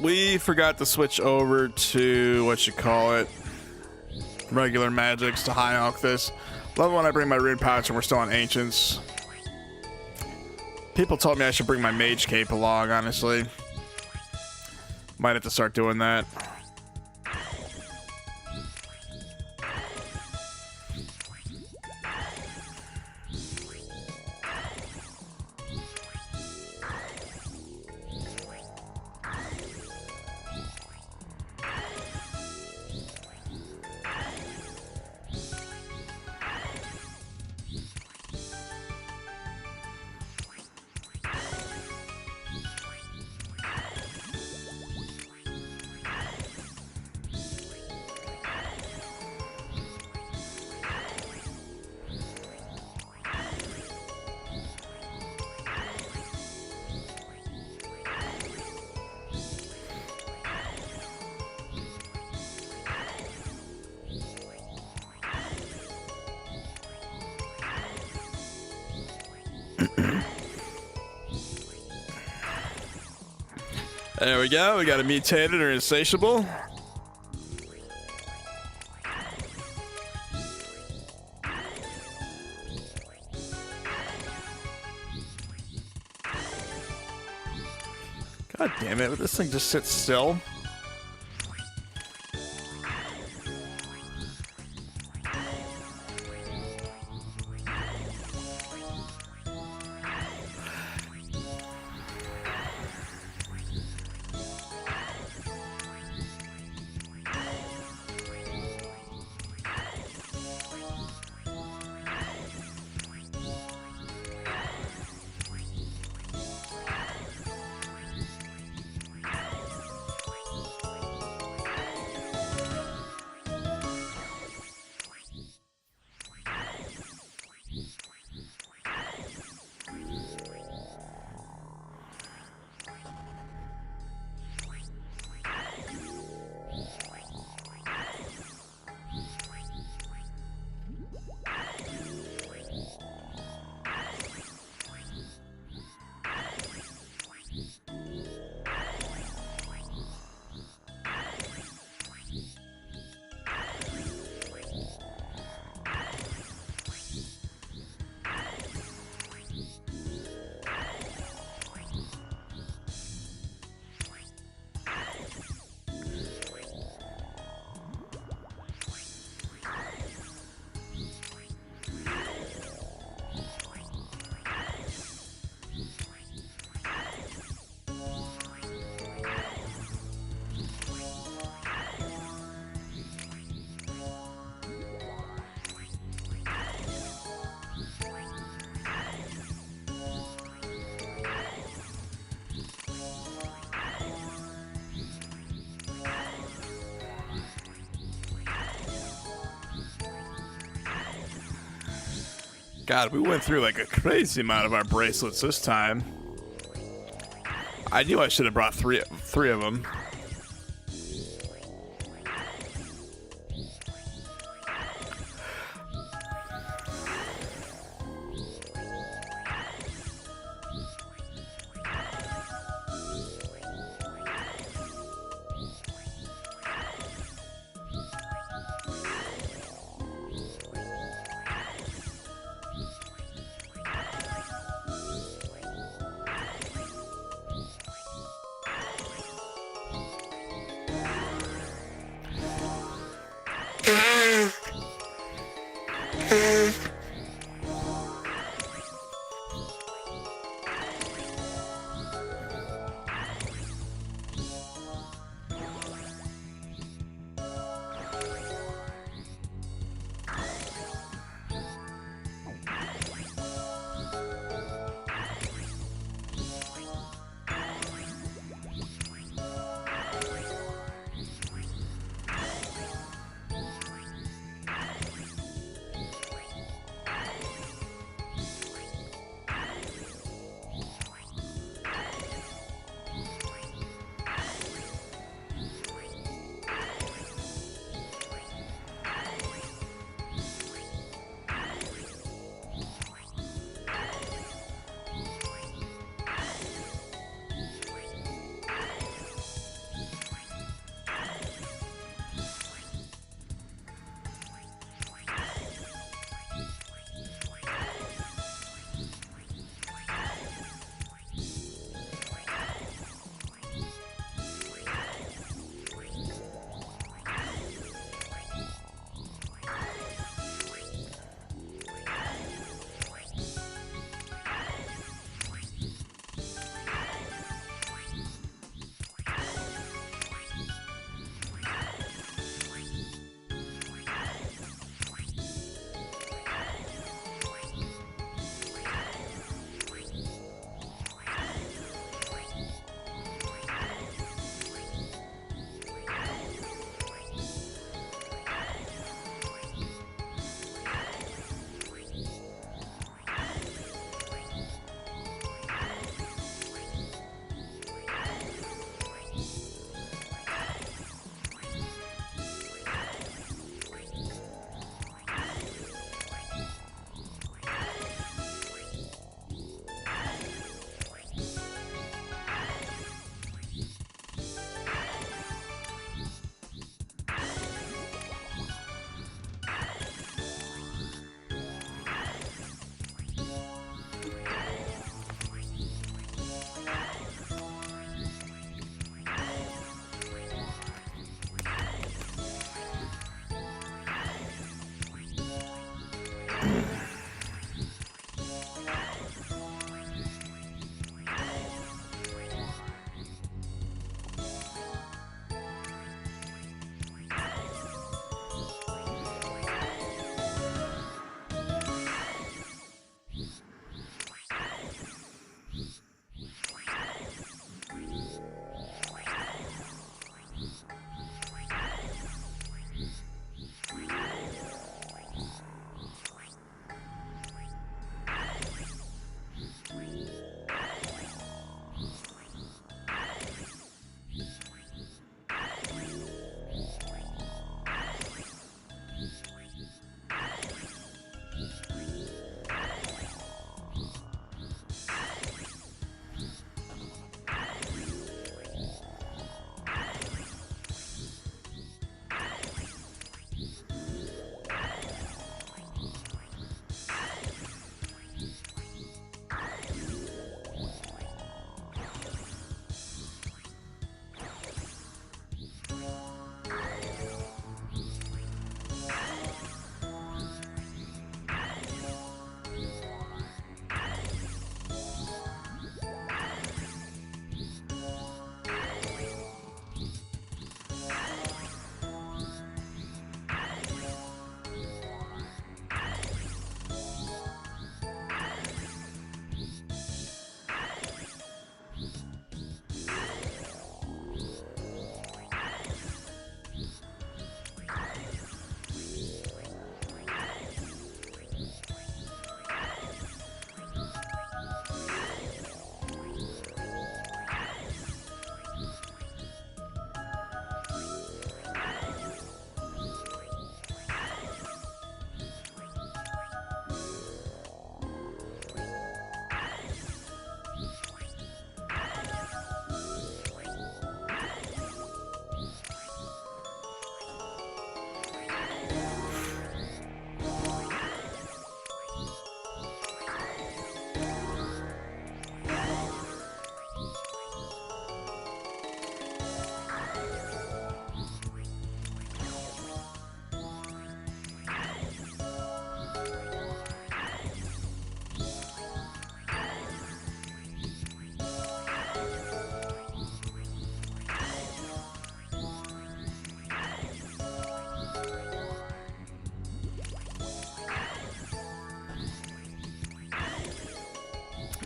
We forgot to switch over to what you call it, regular magics to high elk this. Love when I bring my rune pouch and we're still on ancients. People told me I should bring my mage cape along, honestly. Might have to start doing that. There we go. We got a mutated or insatiable. God damn it, but this thing just sits still. God, we went through like a crazy amount of our bracelets this time. I knew I should have brought three of them.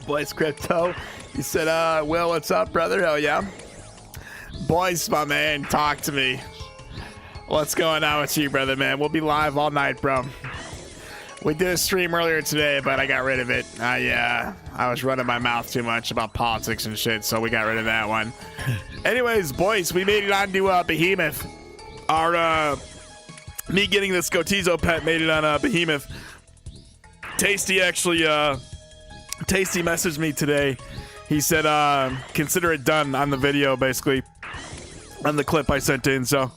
Boys Crypto. He said, Will, what's up, brother? Hell yeah. Boys, my man, talk to me. What's going on with you, brother, man? We'll be live all night, bro. We did a stream earlier today, but I got rid of it. I was running my mouth too much about politics and shit, so we got rid of that one. Anyways, boys, we made it onto Behemoth. Me getting this Scotizo pet made it on Behemoth. Tasty actually, Tasty messaged me today. He said, consider it done on the video, basically, on the clip I sent in. So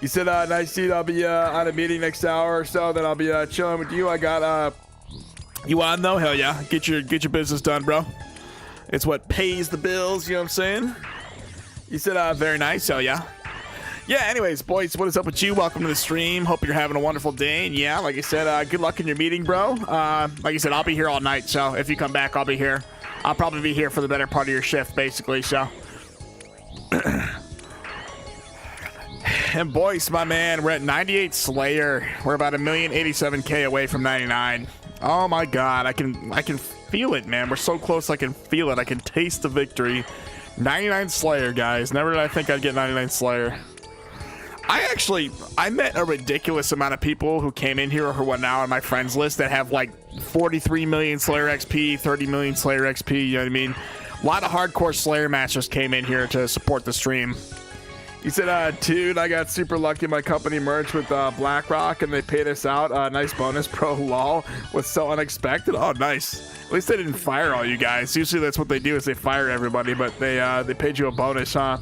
he said, nice dude, I'll be on a meeting next hour or so. Then I'll be chilling with you. I got you on though? Hell yeah, get your business done, bro. It's what pays the bills. You know what I'm saying? He said, very nice. Hell yeah. Yeah, anyways, boys, what is up with you? Welcome to the stream. Hope you're having a wonderful day. And yeah, like I said, good luck in your meeting, bro. Like I said, I'll be here all night. So if you come back, I'll be here. I'll probably be here for the better part of your shift, basically. So. And boys, my man, we're at 98 Slayer. We're about 1,087,000 away from 99. Oh my God, I can feel it, man. We're so close. I can feel it. I can taste the victory. 99 Slayer, guys. Never did I think I'd get 99 Slayer. I met a ridiculous amount of people who came in here or who are now on my friends list that have like 43 million Slayer XP, 30 million Slayer XP, you know what I mean? A lot of hardcore Slayer masters came in here to support the stream. He said, dude, I got super lucky. My company merged with BlackRock and they paid us out. Nice bonus, bro. Lol. Was so unexpected. Oh, nice. At least they didn't fire all you guys. Usually that's what they do is they fire everybody, but they paid you a bonus, huh?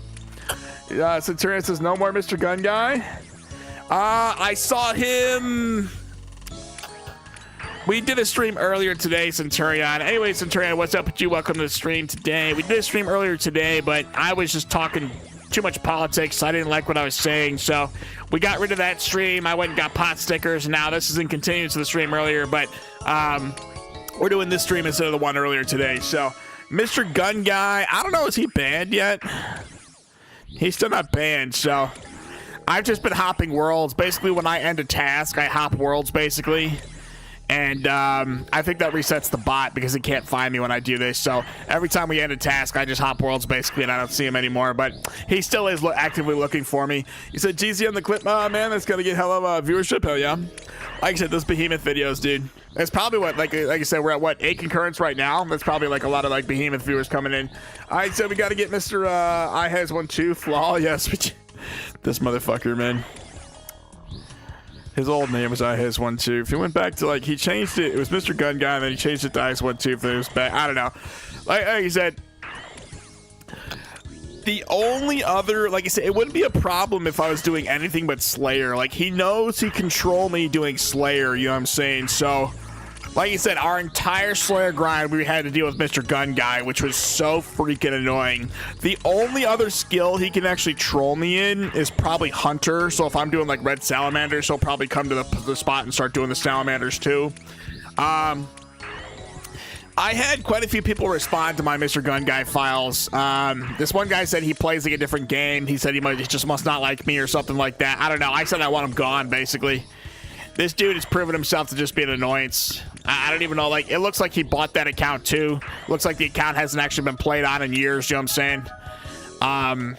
Centurion says, no more Mr. Gun Guy. I saw him. We did a stream earlier today, Centurion. Anyway, Centurion, what's up with you? Welcome to the stream today. We did a stream earlier today, but I was just talking too much politics. I didn't like what I was saying, so we got rid of that stream. I went and got pot stickers. Now this is in continuance to the stream earlier, but we're doing this stream instead of the one earlier today. So Mr. Gun Guy, I don't know, is he banned yet? He's still not banned, so I've just been hopping worlds. Basically, when I end a task, I hop worlds, basically. And I think that resets the bot because it can't find me when I do this. So every time we end a task, I just hop worlds, basically, and I don't see him anymore. But he still is actively looking for me. You said GZ on the clip. Oh, man, that's going to get hell of viewership. Hell, yeah. Like I said, those Behemoth videos, dude. That's probably what, like I said, we're at, what, 8 concurrents right now? That's probably, like, a lot of, like, Behemoth viewers coming in. All right, so we got to get Mr. I has 1-2 Flaw. Yes, this motherfucker, man. His old name was I has 1-2. If he went back to, like, he changed it. It was Mr. Gun Guy, and then he changed it to I has 1-2 if it was back. I don't know. Like I said, the only other, like I said, it wouldn't be a problem if I was doing anything but Slayer. Like, he knows he control me doing Slayer, you know what I'm saying? So, like I said, our entire Slayer grind, we had to deal with Mr. Gun Guy, which was so freaking annoying. The only other skill he can actually troll me in is probably Hunter. So if I'm doing, like, Red Salamanders, he'll probably come to the spot and start doing the Salamanders, too. I had quite a few people respond to my Mr. Gun Guy files. This one guy said he plays like a different game. He said he just must not like me or something like that. I don't know. I said I want him gone, basically. This dude has proven himself to just be an annoyance. I don't even know. Like, it looks like he bought that account, too. Looks like the account hasn't actually been played on in years, you know what I'm saying?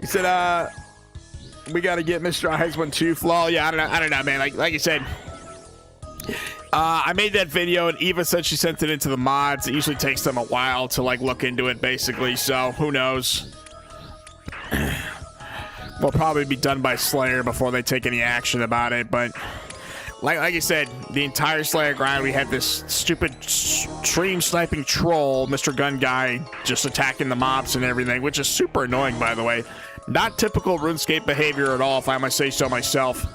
He said, we got to get Mr. Eyes 1-2 Flaw. Yeah, I don't know, man. Like you said, I made that video, and Eva said she sent it into the mods. It usually takes them a while to, like, look into it, basically. So, who knows? Will probably be done by Slayer before they take any action about it, but like I said, the entire Slayer grind, we had this stupid stream sniping troll, Mr. Gun Guy, just attacking the mobs and everything, which is super annoying, by the way. Not typical RuneScape behavior at all, if I must say so myself.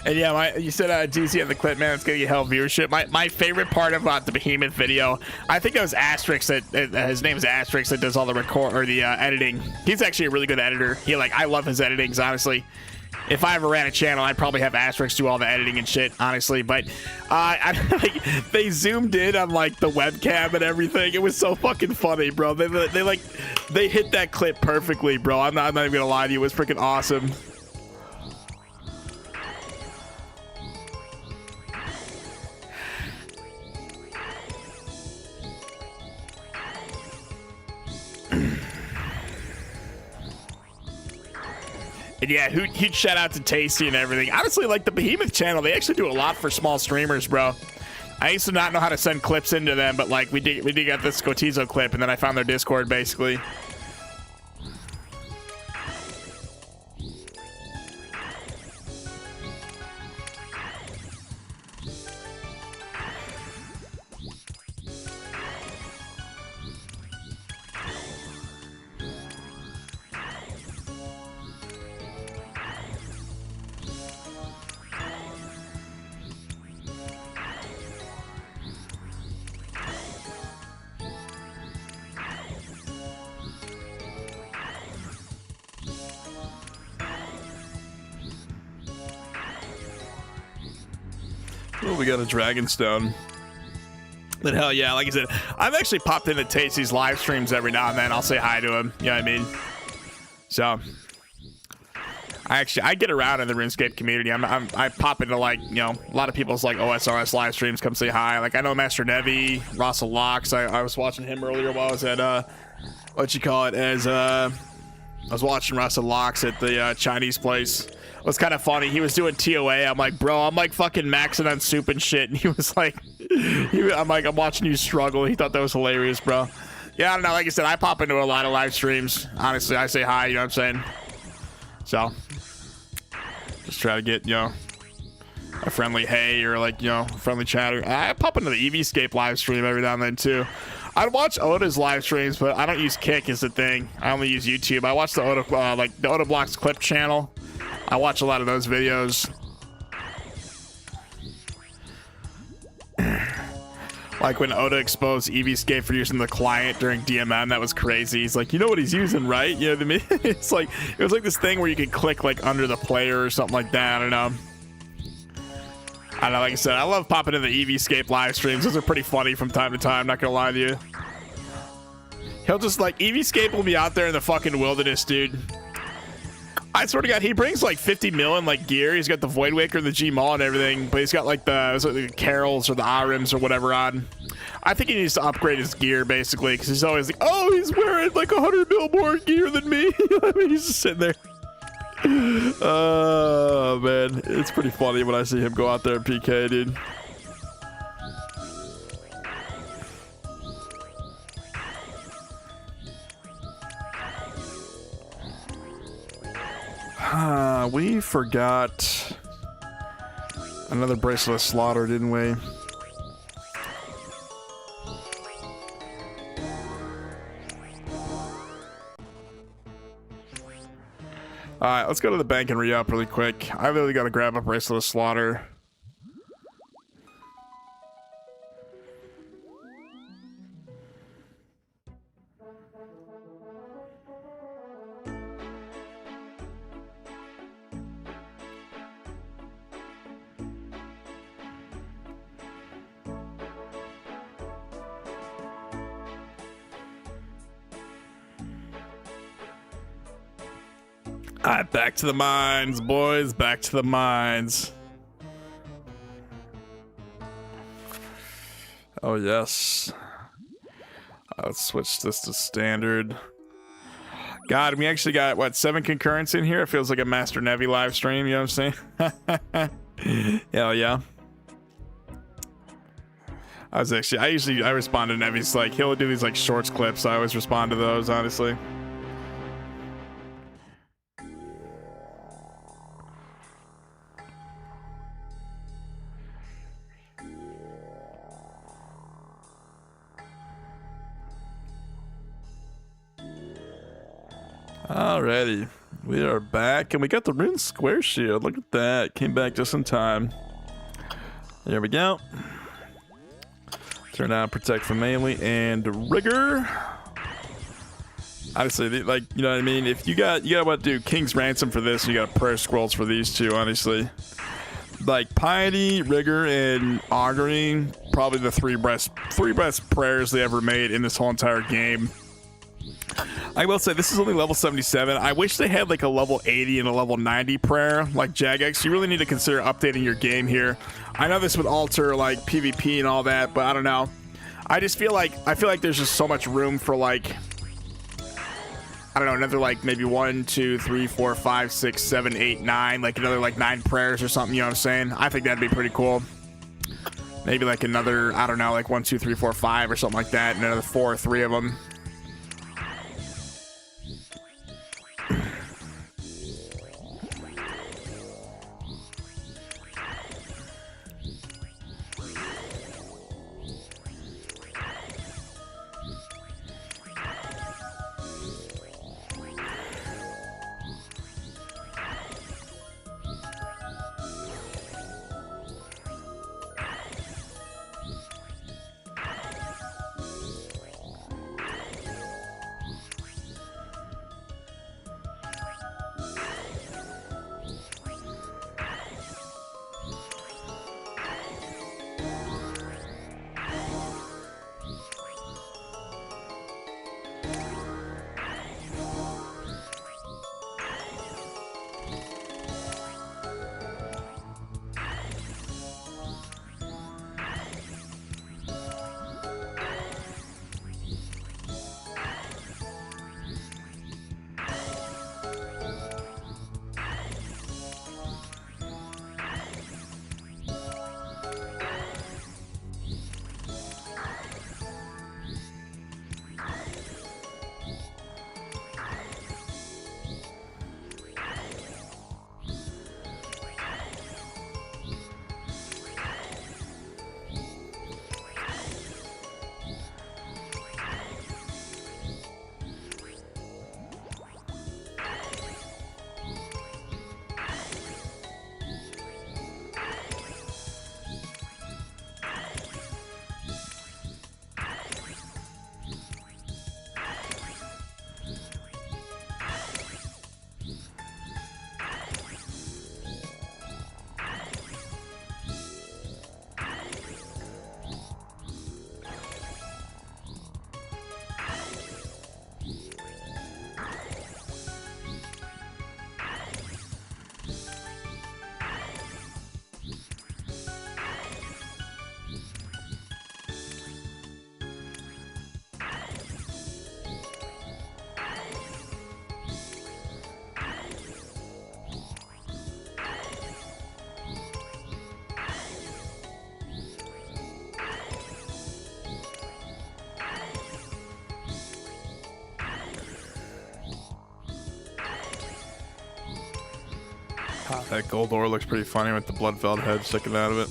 And yeah, you said DC and the clip, man, it's gonna get hell viewership. My favorite part about the Behemoth video, I think it was Asterix his name is Asterix that does all the editing. He's actually a really good editor. I love his editings, honestly. If I ever ran a channel, I'd probably have Asterix do all the editing and shit, honestly. But they zoomed in on like the webcam and everything. It was so fucking funny, bro. They hit that clip perfectly, bro. I'm not even gonna lie to you. It was freaking awesome. And yeah, huge shout out to Tasty and everything. Honestly, like the Behemoth channel, they actually do a lot for small streamers, bro. I used to not know how to send clips into them, but like we did get this Scotizo clip, and then I found their Discord basically. Oh, we got a Dragonstone. But hell yeah, like I said, I've actually popped into Tasty's live streams every now and then. I'll say hi to him. You know what I mean? So I get around in the RuneScape community. I pop into like, you know, a lot of people's like OSRS live streams, come say hi. Like I know Master Nevi, Russell Locks. I was watching him earlier while I was at I was watching Russell Locks at the Chinese place. It was kind of funny. He was doing TOA. I'm like, bro, I'm like fucking maxing on soup and shit. And he was like, I'm like, I'm watching you struggle. He thought that was hilarious, bro. Yeah, I don't know. Like I said, I pop into a lot of live streams. Honestly, I say hi, you know what I'm saying? So, just try to get, you know, a friendly hey or like, you know, friendly chatter. I pop into the EVscape live stream every now and then too. I'd watch Oda's live streams, but I don't use Kick is the thing. I only use YouTube. I watch the Oda, like the Oda Blocks clip channel. I watch a lot of those videos. Like when Oda exposed EVscape for using the client during DMM, that was crazy. He's like, you know what he's using, right? You know what I mean? It's like, it was like this thing where you could click like under the player or something like that. I don't know. Like I said, I love popping in the EVscape live streams. Those are pretty funny from time to time, not gonna lie to you. He'll just like, EVscape will be out there in the fucking wilderness, dude. I swear to God, he brings like 50 mil in like gear. He's got the Void Waker and the G Maul and everything, but he's got like the Carols or the Arims or whatever on. I think he needs to upgrade his gear basically, because he's always like, oh, he's wearing like 100 mil more gear than me. I mean, he's just sitting there. Oh man, it's pretty funny when I see him go out there and PK, dude. We forgot another Bracelet of Slaughter, didn't we? Alright, let's go to the bank and re-up really quick. I really gotta grab a Bracelet of Slaughter. Alright, back to the mines, boys. Back to the mines. Oh, yes. Let's switch this to standard. God, we actually got, what, 7 concurrents in here? It feels like a Master Nevi live stream, you know what I'm saying? Hell yeah. I respond to Nevi's, like, he'll do these, like, shorts clips. I always respond to those, honestly. Alrighty. We are back, and we got the rune square shield. Look at that. Came back just in time. There we go. Turn on protect from melee and rigor. Honestly, like, you know what I mean? If you got what to do, King's Ransom for this, you got prayer scrolls for these two, honestly. Like piety, rigor, and augury, probably the three best prayers they ever made in this whole entire game. I will say this is only level 77. I wish they had like a level 80 and a level 90 prayer like Jagex. You really need to consider updating your game here. I know this would alter like PvP and all that, but I don't know. I feel like there's just so much room for like, I don't know, another like maybe 1, 2, 3, 4, 5, 6, 7, 8, 9, like another like 9 prayers or something, you know what I'm saying? I think that'd be pretty cool. Maybe like another, I don't know, like 1, 2, 3, 4, 5 or something like that, and another 4 or 3 of them. That gold ore looks pretty funny with the blood-filled head sticking out of it.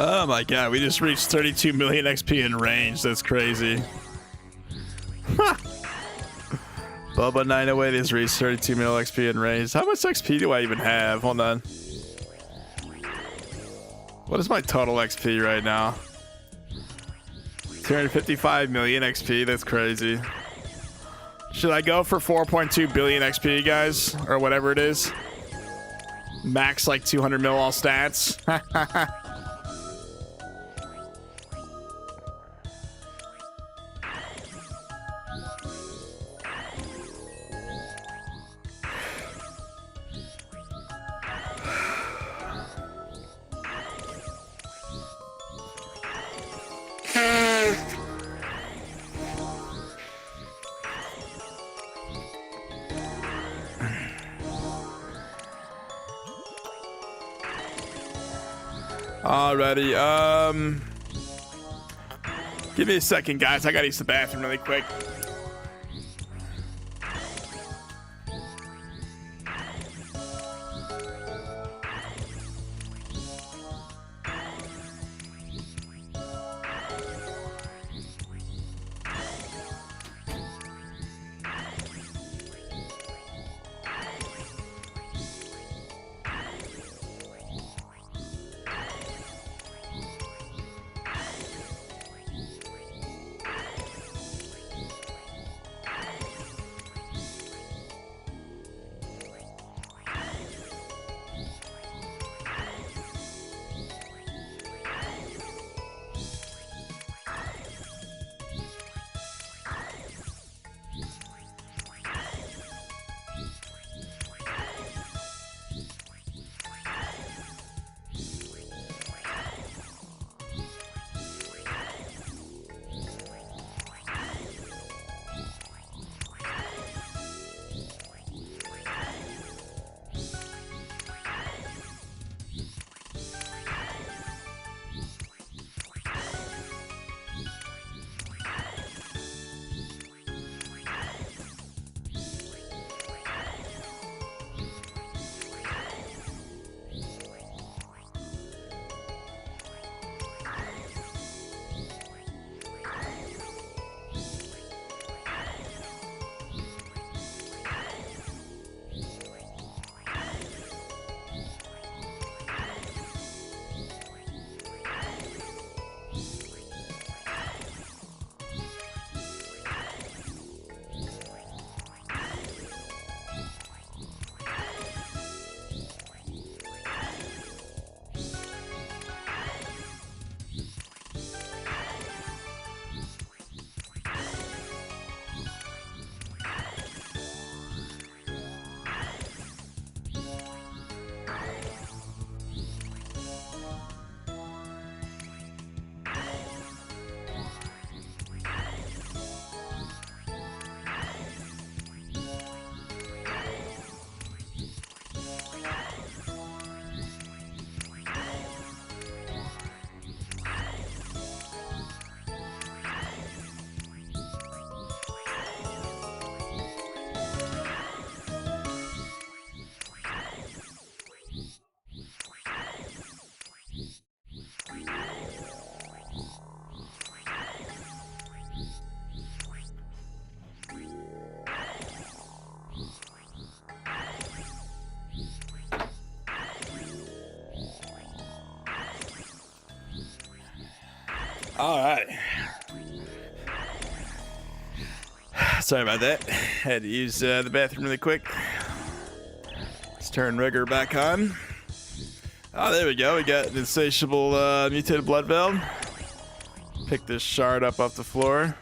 Oh my god, we just reached 32 million XP in range. That's crazy. Bubba 908 has reached 32 mil XP in range. How much XP do I even have? Hold on. What is my total XP right now? 255 million XP. That's crazy. Should I go for 4.2 billion XP, guys? Or whatever it is? Max like 200 mil all stats. Alrighty, give me a second, guys. I gotta use the bathroom really quick. All right. Sorry about that. Had to use the bathroom really quick. Let's turn rigor back on. Oh, there we go. We got an insatiable mutated blood valve. Pick this shard up off the floor.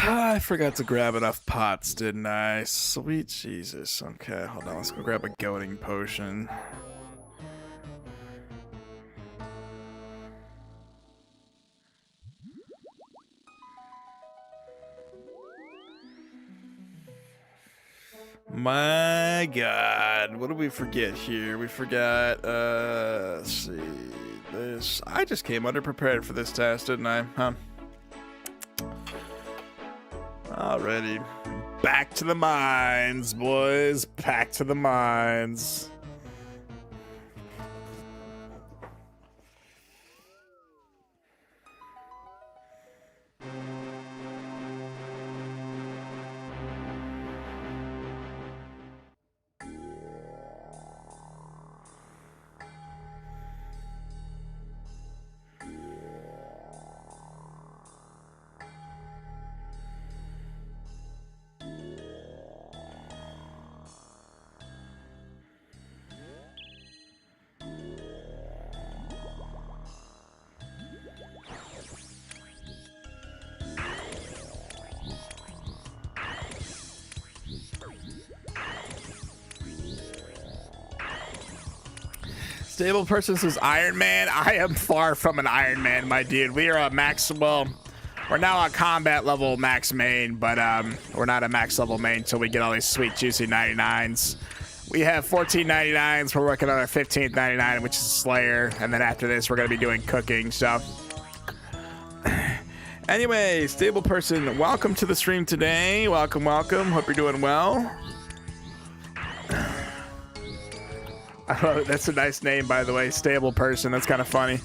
I forgot to grab enough pots, didn't I? Sweet Jesus. Okay, hold on. Let's go grab a goading potion. My God, what did we forget here? We forgot, let's see, this. I just came underprepared for this test, didn't I? Huh? Alrighty. Back to the mines, boys. Back to the mines. Stable person says Iron Man. I am far from an Iron Man, my dude. We are a max, well, we're now a combat level max main, but we're not a max level main until we get all these sweet juicy 99s. We have 14 99s. We're working on our 15th 99, which is Slayer, and then after this we're gonna be doing cooking. So anyway, stable person, welcome to the stream today. Welcome, welcome. Hope you're doing well. Oh, that's a nice name, by the way. Stable person. That's kind of funny.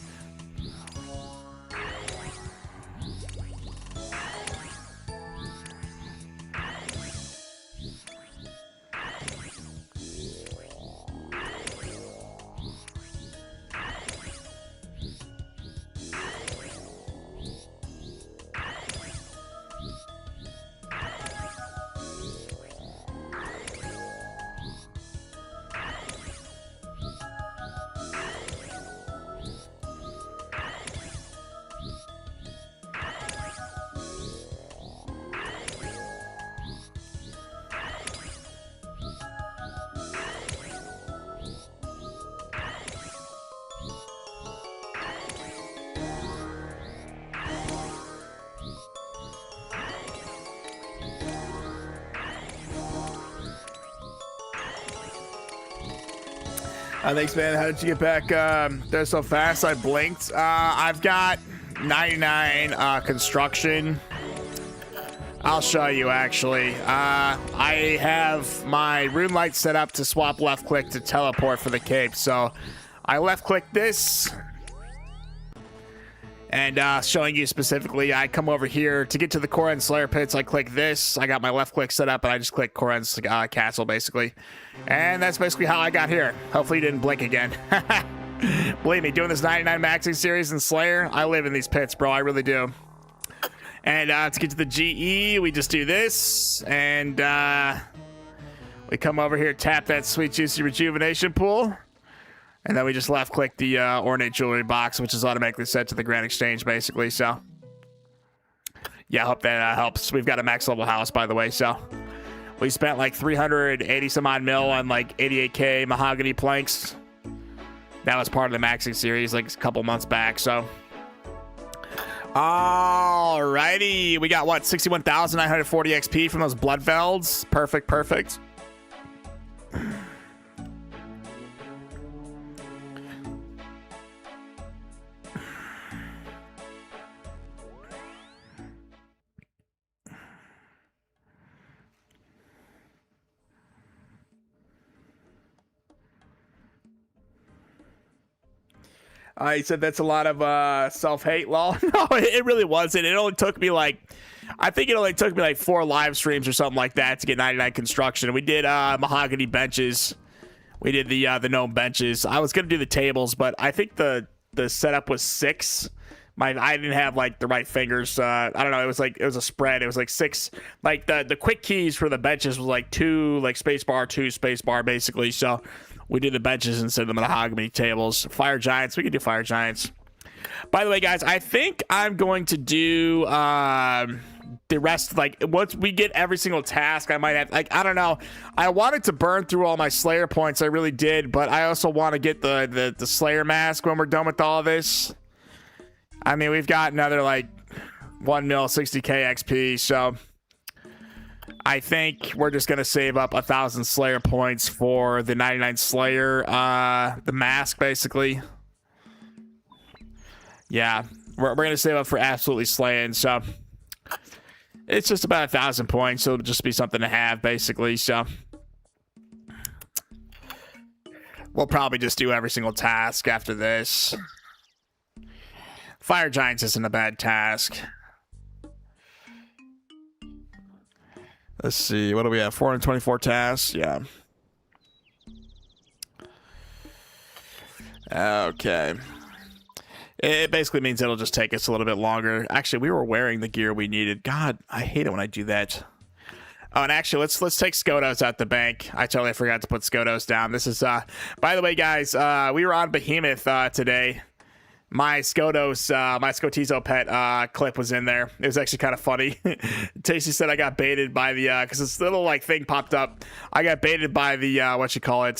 Thanks, man. How did you get back there so fast? I blinked. I've got 99 construction. I'll show you, actually. I have my rune light set up to swap left click to teleport for the cape. So I left click this. And showing you specifically, I come over here to get to the Koran Slayer pits. I click this. I got my left click set up, and I just click Koran's castle, basically. And that's basically how I got here. Hopefully you didn't blink again. Believe me, doing this 99 maxing series in Slayer, I live in these pits, bro. I really do. And to get to the GE, we just do this. And we come over here, tap that sweet juicy rejuvenation pool. And then we just left click the ornate jewelry box, which is automatically set to the Grand Exchange, basically. So yeah, I hope that helps. We've got a max level house, by the way. So we spent like 380 some odd mil on like 88k mahogany planks. That was part of the maxing series like a couple months back. So alrighty, we got what, 61,940 XP from those Bloodvelds. Perfect, perfect. He said that's a lot of self-hate, lol. No, it really wasn't. It only took me like, I think it only took me like 4 live streams or something like that to get 99 construction. We did mahogany benches. We did the gnome benches. I was gonna do the tables, but I think the setup was 6. I didn't have like the right fingers. I don't know. It was a spread. It was like 6. Like the quick keys for the benches was like 2, like spacebar, 2 spacebar, basically. So we did the benches instead of the mahogany tables. Fire giants. We can do fire giants. By the way, guys, I think I'm going to do the rest, like once we get every single task, I might have, like, I don't know. I wanted to burn through all my Slayer points. I really did, but I also want to get the Slayer mask when we're done with all this. I mean, we've got another like 1 mil 60k XP, so I think we're just gonna save up 1,000 Slayer points for the 99 Slayer, the mask, basically. Yeah, we're gonna save up for absolutely slaying, so it's just about 1,000 points, so it'll just be something to have, basically. So we'll probably just do every single task after this. Fire Giants isn't a bad task. Let's see, what do we have? 424 tasks, yeah. Okay. It basically means it'll just take us a little bit longer. Actually, we were wearing the gear we needed. God, I hate it when I do that. Oh, and actually, let's take Skodos out the bank. I totally forgot to put Skodos down. This is, by the way, guys, we were on Behemoth today. My Skodos, my Skotizo pet clip was in there. It was actually kind of funny. Tasty said I got baited by the, because this little like thing popped up. I got baited by the, what you call it,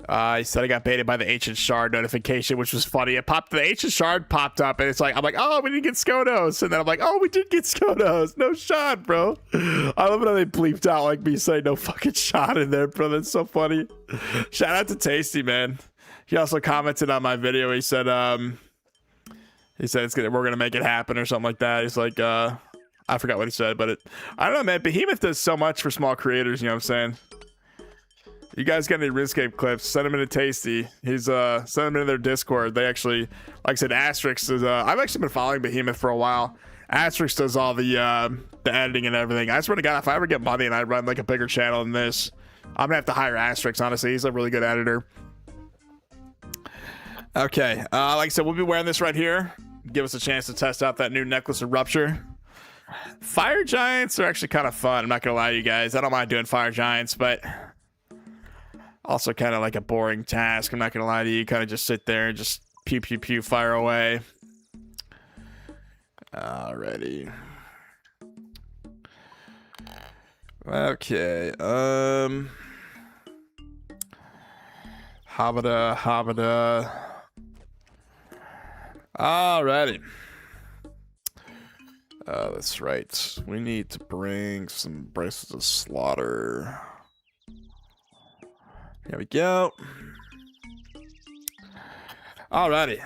he said I got baited by the Ancient Shard notification, which was funny. The Ancient Shard popped up, and it's like, I'm like, oh, we didn't get Skodos. And then I'm like, oh, we did get Skodos. No shot, bro. I love it how they bleeped out like me saying no fucking shot in there, bro. That's so funny. Shout out to Tasty, man. He also commented on my video. He said we're gonna make it happen or something like that. He's like, I forgot what he said, but I don't know, man. Behemoth does so much for small creators. You know what I'm saying? You guys got any RuneScape clips? Send them into Tasty. He's send them into their Discord. They actually, like I said, Asterix is. I've actually been following Behemoth for a while. Asterix does all the editing and everything. I swear to God, if I ever get money and I run like a bigger channel than this, I'm gonna have to hire Asterix. Honestly, he's a really good editor. Okay, like I said, we'll be wearing this right here. Give us a chance to test out that new necklace of rupture. Fire Giants are actually kind of fun. I'm not gonna lie to you guys. I don't mind doing Fire Giants, but also kind of like a boring task. I'm not gonna lie to you. Kind of just sit there and just pew pew pew fire away. Alrighty. Okay. Habada. Alrighty. That's right. We need to bring some bracelets of slaughter. There we go. Alrighty.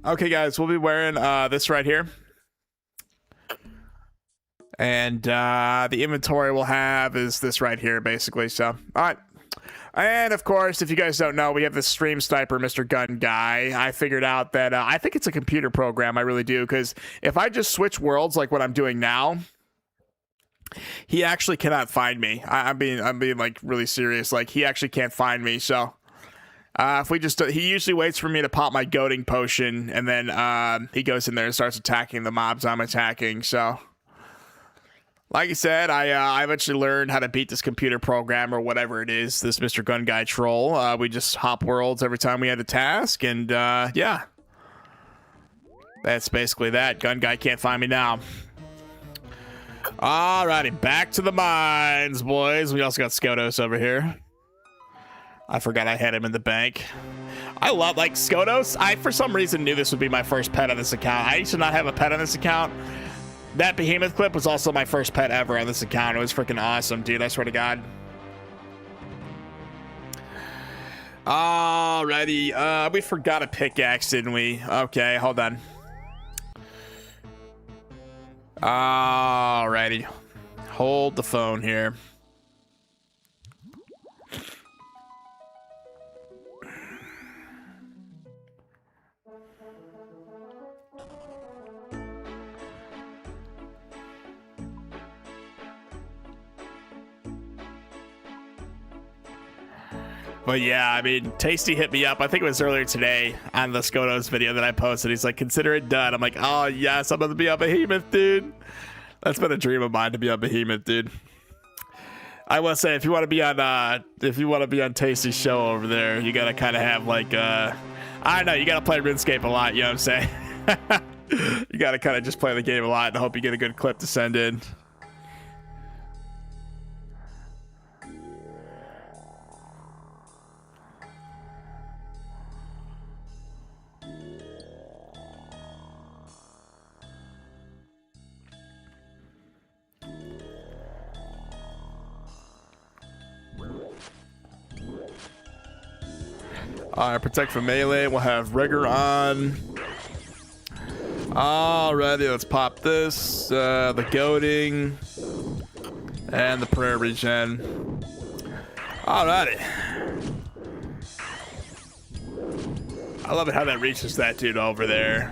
Okay, guys, we'll be wearing this right here. And the inventory we'll have is this right here, basically. So, all right. And, of course, if you guys don't know, we have the stream sniper, Mr. Gun Guy. I figured out that I think it's a computer program. I really do. Because if I just switch worlds like what I'm doing now, he actually cannot find me. I'm being like really serious. Like he actually can't find me. So if we just, he usually waits for me to pop my goading potion, and then he goes in there and starts attacking the mobs I'm attacking. So like I said, I eventually learned how to beat this computer program or whatever it is. This Mr. Gun Guy troll. We just hop worlds every time we had a task, and yeah, that's basically that. Gun Guy can't find me now. Alrighty, back to the mines, boys. We also got Skodos over here. I forgot I had him in the bank. I love, like, Skodos. I, for some reason, knew this would be my first pet on this account. I used to not have a pet on this account. That Behemoth clip was also my first pet ever on this account. It was freaking awesome, dude. I swear to God. Alrighty. We forgot a pickaxe, didn't we? Okay, hold on. Alrighty. Hold the phone here. But yeah, I mean, Tasty hit me up. I think it was earlier today on the Skodos video that I posted. He's like, consider it done. I'm like, oh yes, I'm gonna be on Behemoth, dude. That's been a dream of mine to be on Behemoth, dude. I will say, if you want to be on Tasty's show over there, you gotta kind of have like, I don't know, you gotta play RuneScape a lot. You know what I'm saying? You gotta kind of just play the game a lot and hope you get a good clip to send in. Alright, protect from melee. We'll have rigor on. Alrighty, let's pop this. The goading. And the prayer regen. Alrighty. I love it how that reaches that dude over there.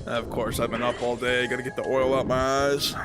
Of course, I've been up all day. Gotta get the oil out my eyes.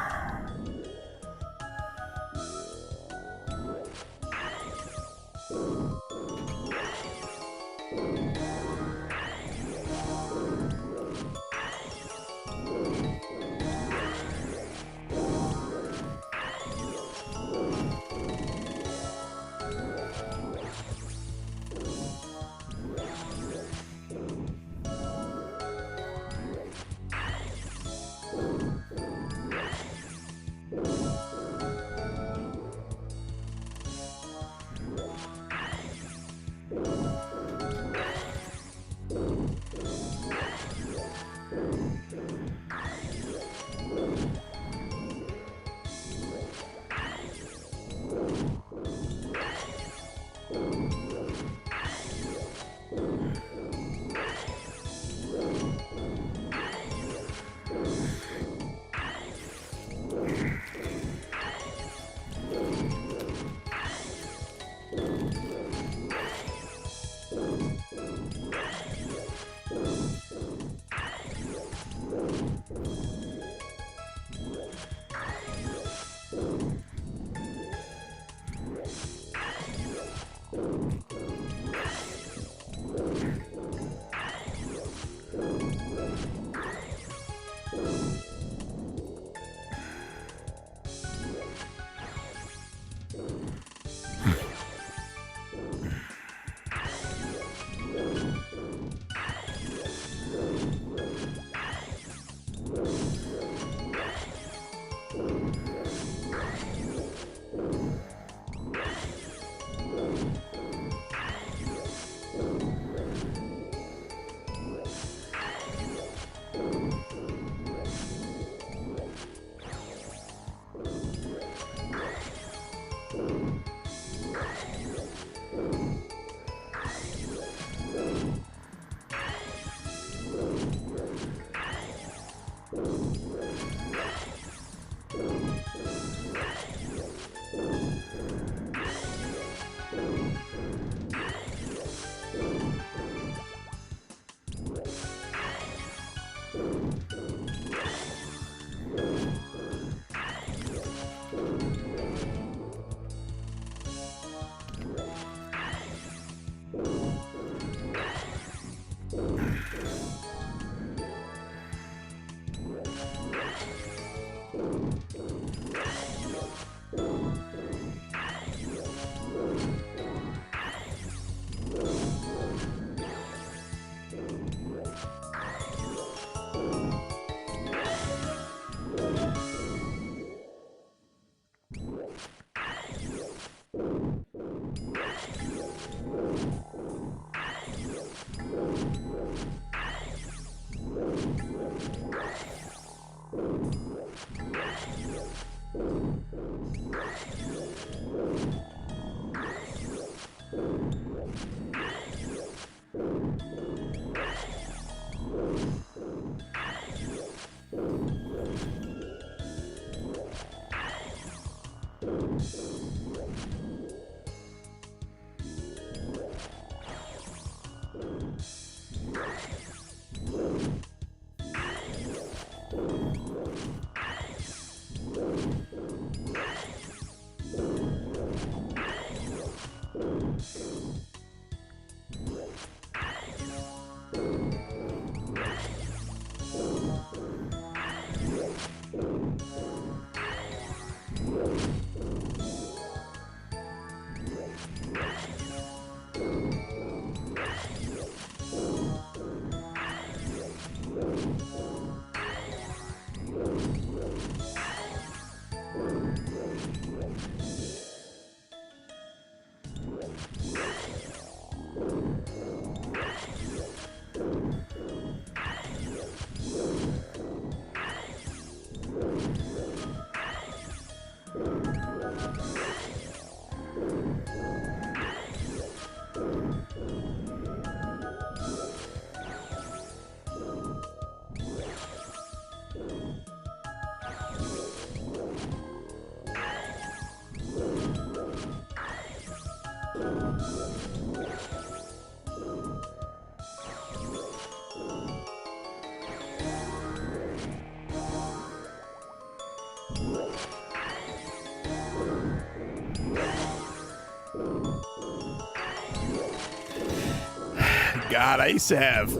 God, I used to have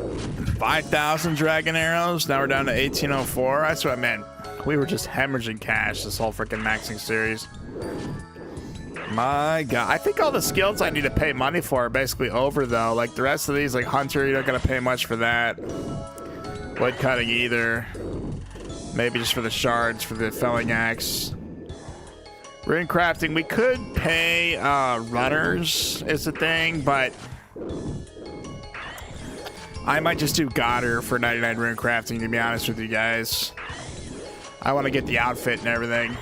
5,000 dragon arrows. Now we're down to 1,804. That's what I meant. We were just hemorrhaging cash this whole freaking maxing series. My God, I think all the skills I need to pay money for are basically over though. Like the rest of these, like Hunter, you're not gonna pay much for that. Wood cutting either. Maybe just for the shards for the felling axe. Rune crafting, we could pay runners is the thing, but I might just do Godder for 99 rune crafting, to be honest with you guys. I want to get the outfit and everything.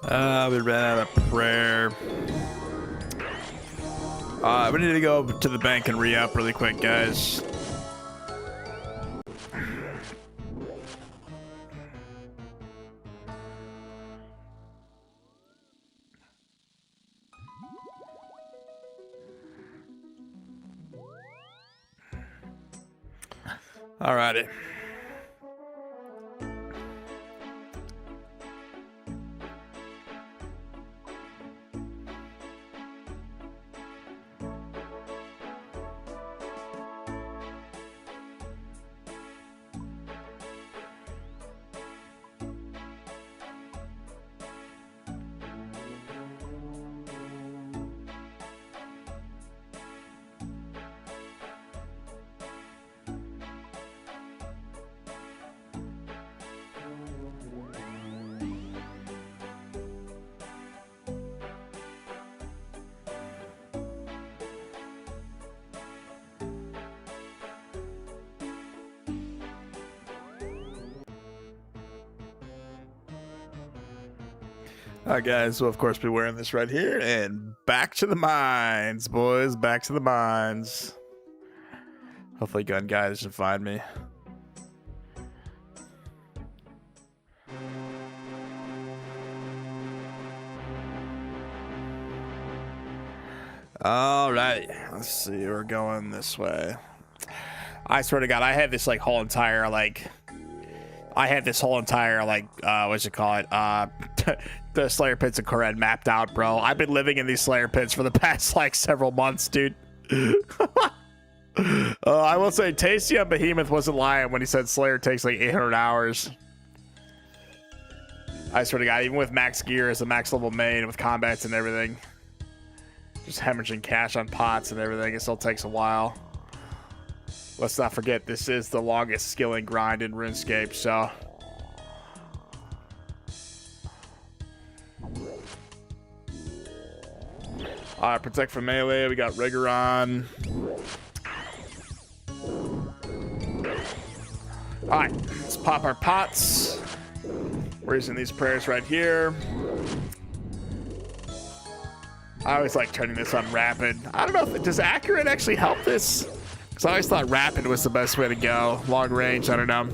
We ran out of prayer. We need to go to the bank and re-up really quick, guys. Alrighty. Alright, guys, we'll of course be wearing this right here, and back to the mines, boys, back to the mines. Hopefully gun guy doesn't find me. Alright, let's see, we're going this way. I swear to God, I had this whole entire what's it called? The Slayer pits in Kored mapped out, bro. I've been living in these Slayer pits for the past several months, dude. I will say Tasty on Behemoth wasn't lying when he said Slayer takes 800 hours. I swear to God, even with max gear as a max level main with combats and everything, just hemorrhaging cash on pots and everything, it still takes a while. Let's not forget, this is the longest skilling grind in RuneScape, so. Alright, protect from melee, we got Rigor on. Alright, let's pop our pots. We're using these prayers right here. I always like turning this on rapid. I don't know, does accurate actually help this? Because I always thought rapid was the best way to go. Long range, I don't know.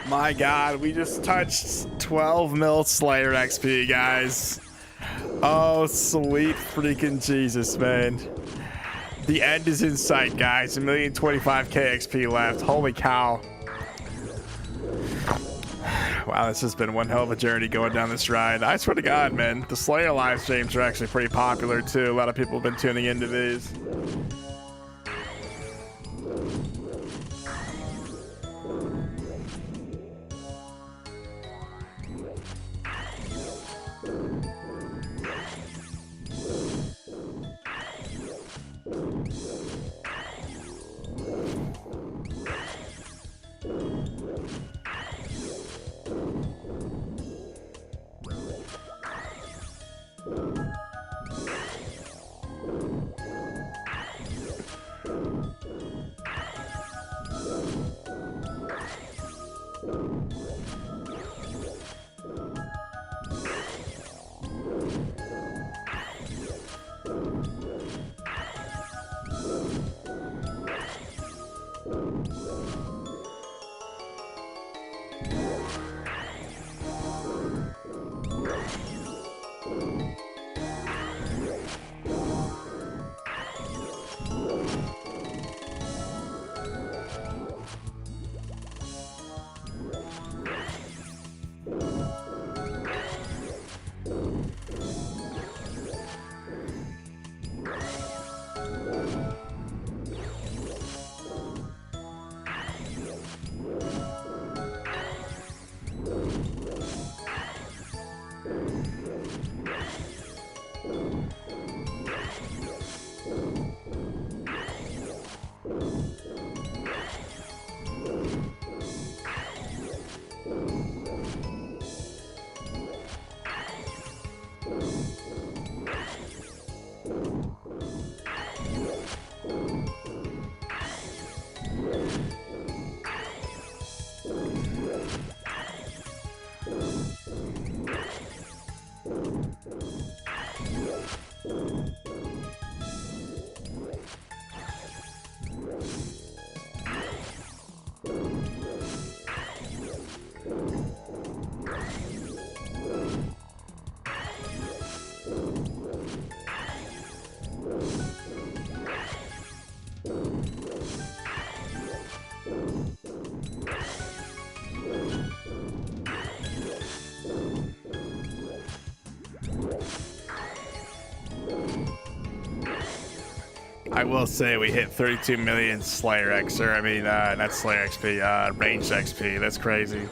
My god, we just touched 12 mil Slayer XP, guys. Oh, sweet freaking Jesus, man. The end is in sight, guys. 1,025,000 XP left. Holy cow. Wow, this has been one hell of a journey going down this ride. I swear to God, man, the Slayer live streams are actually pretty popular, too. A lot of people have been tuning into these. I will say we hit 32 million Slayer X, or I mean, not Slayer XP, ranged XP. That's crazy.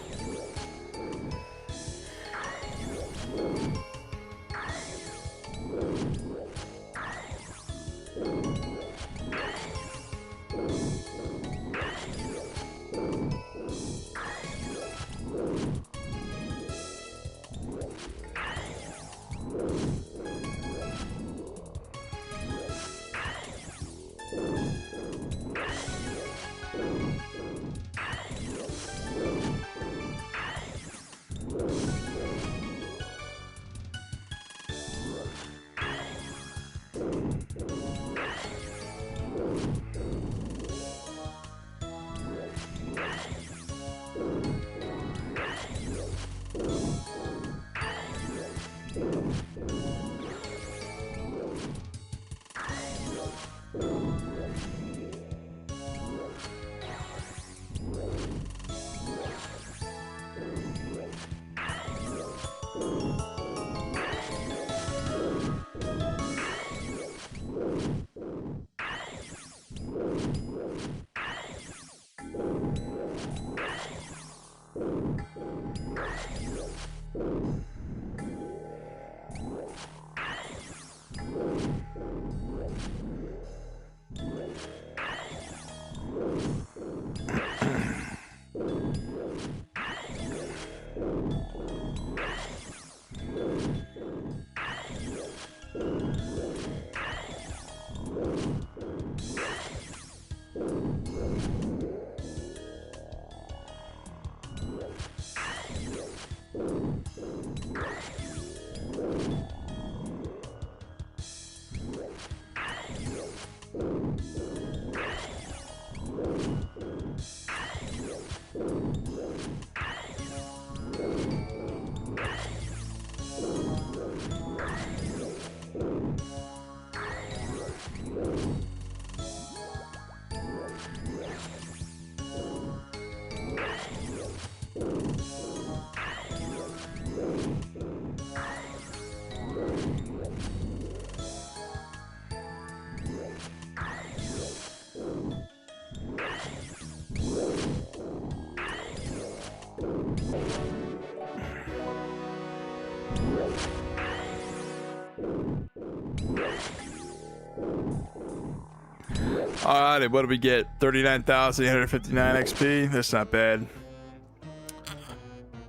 Alrighty, what do we get? 39,859 XP. That's not bad.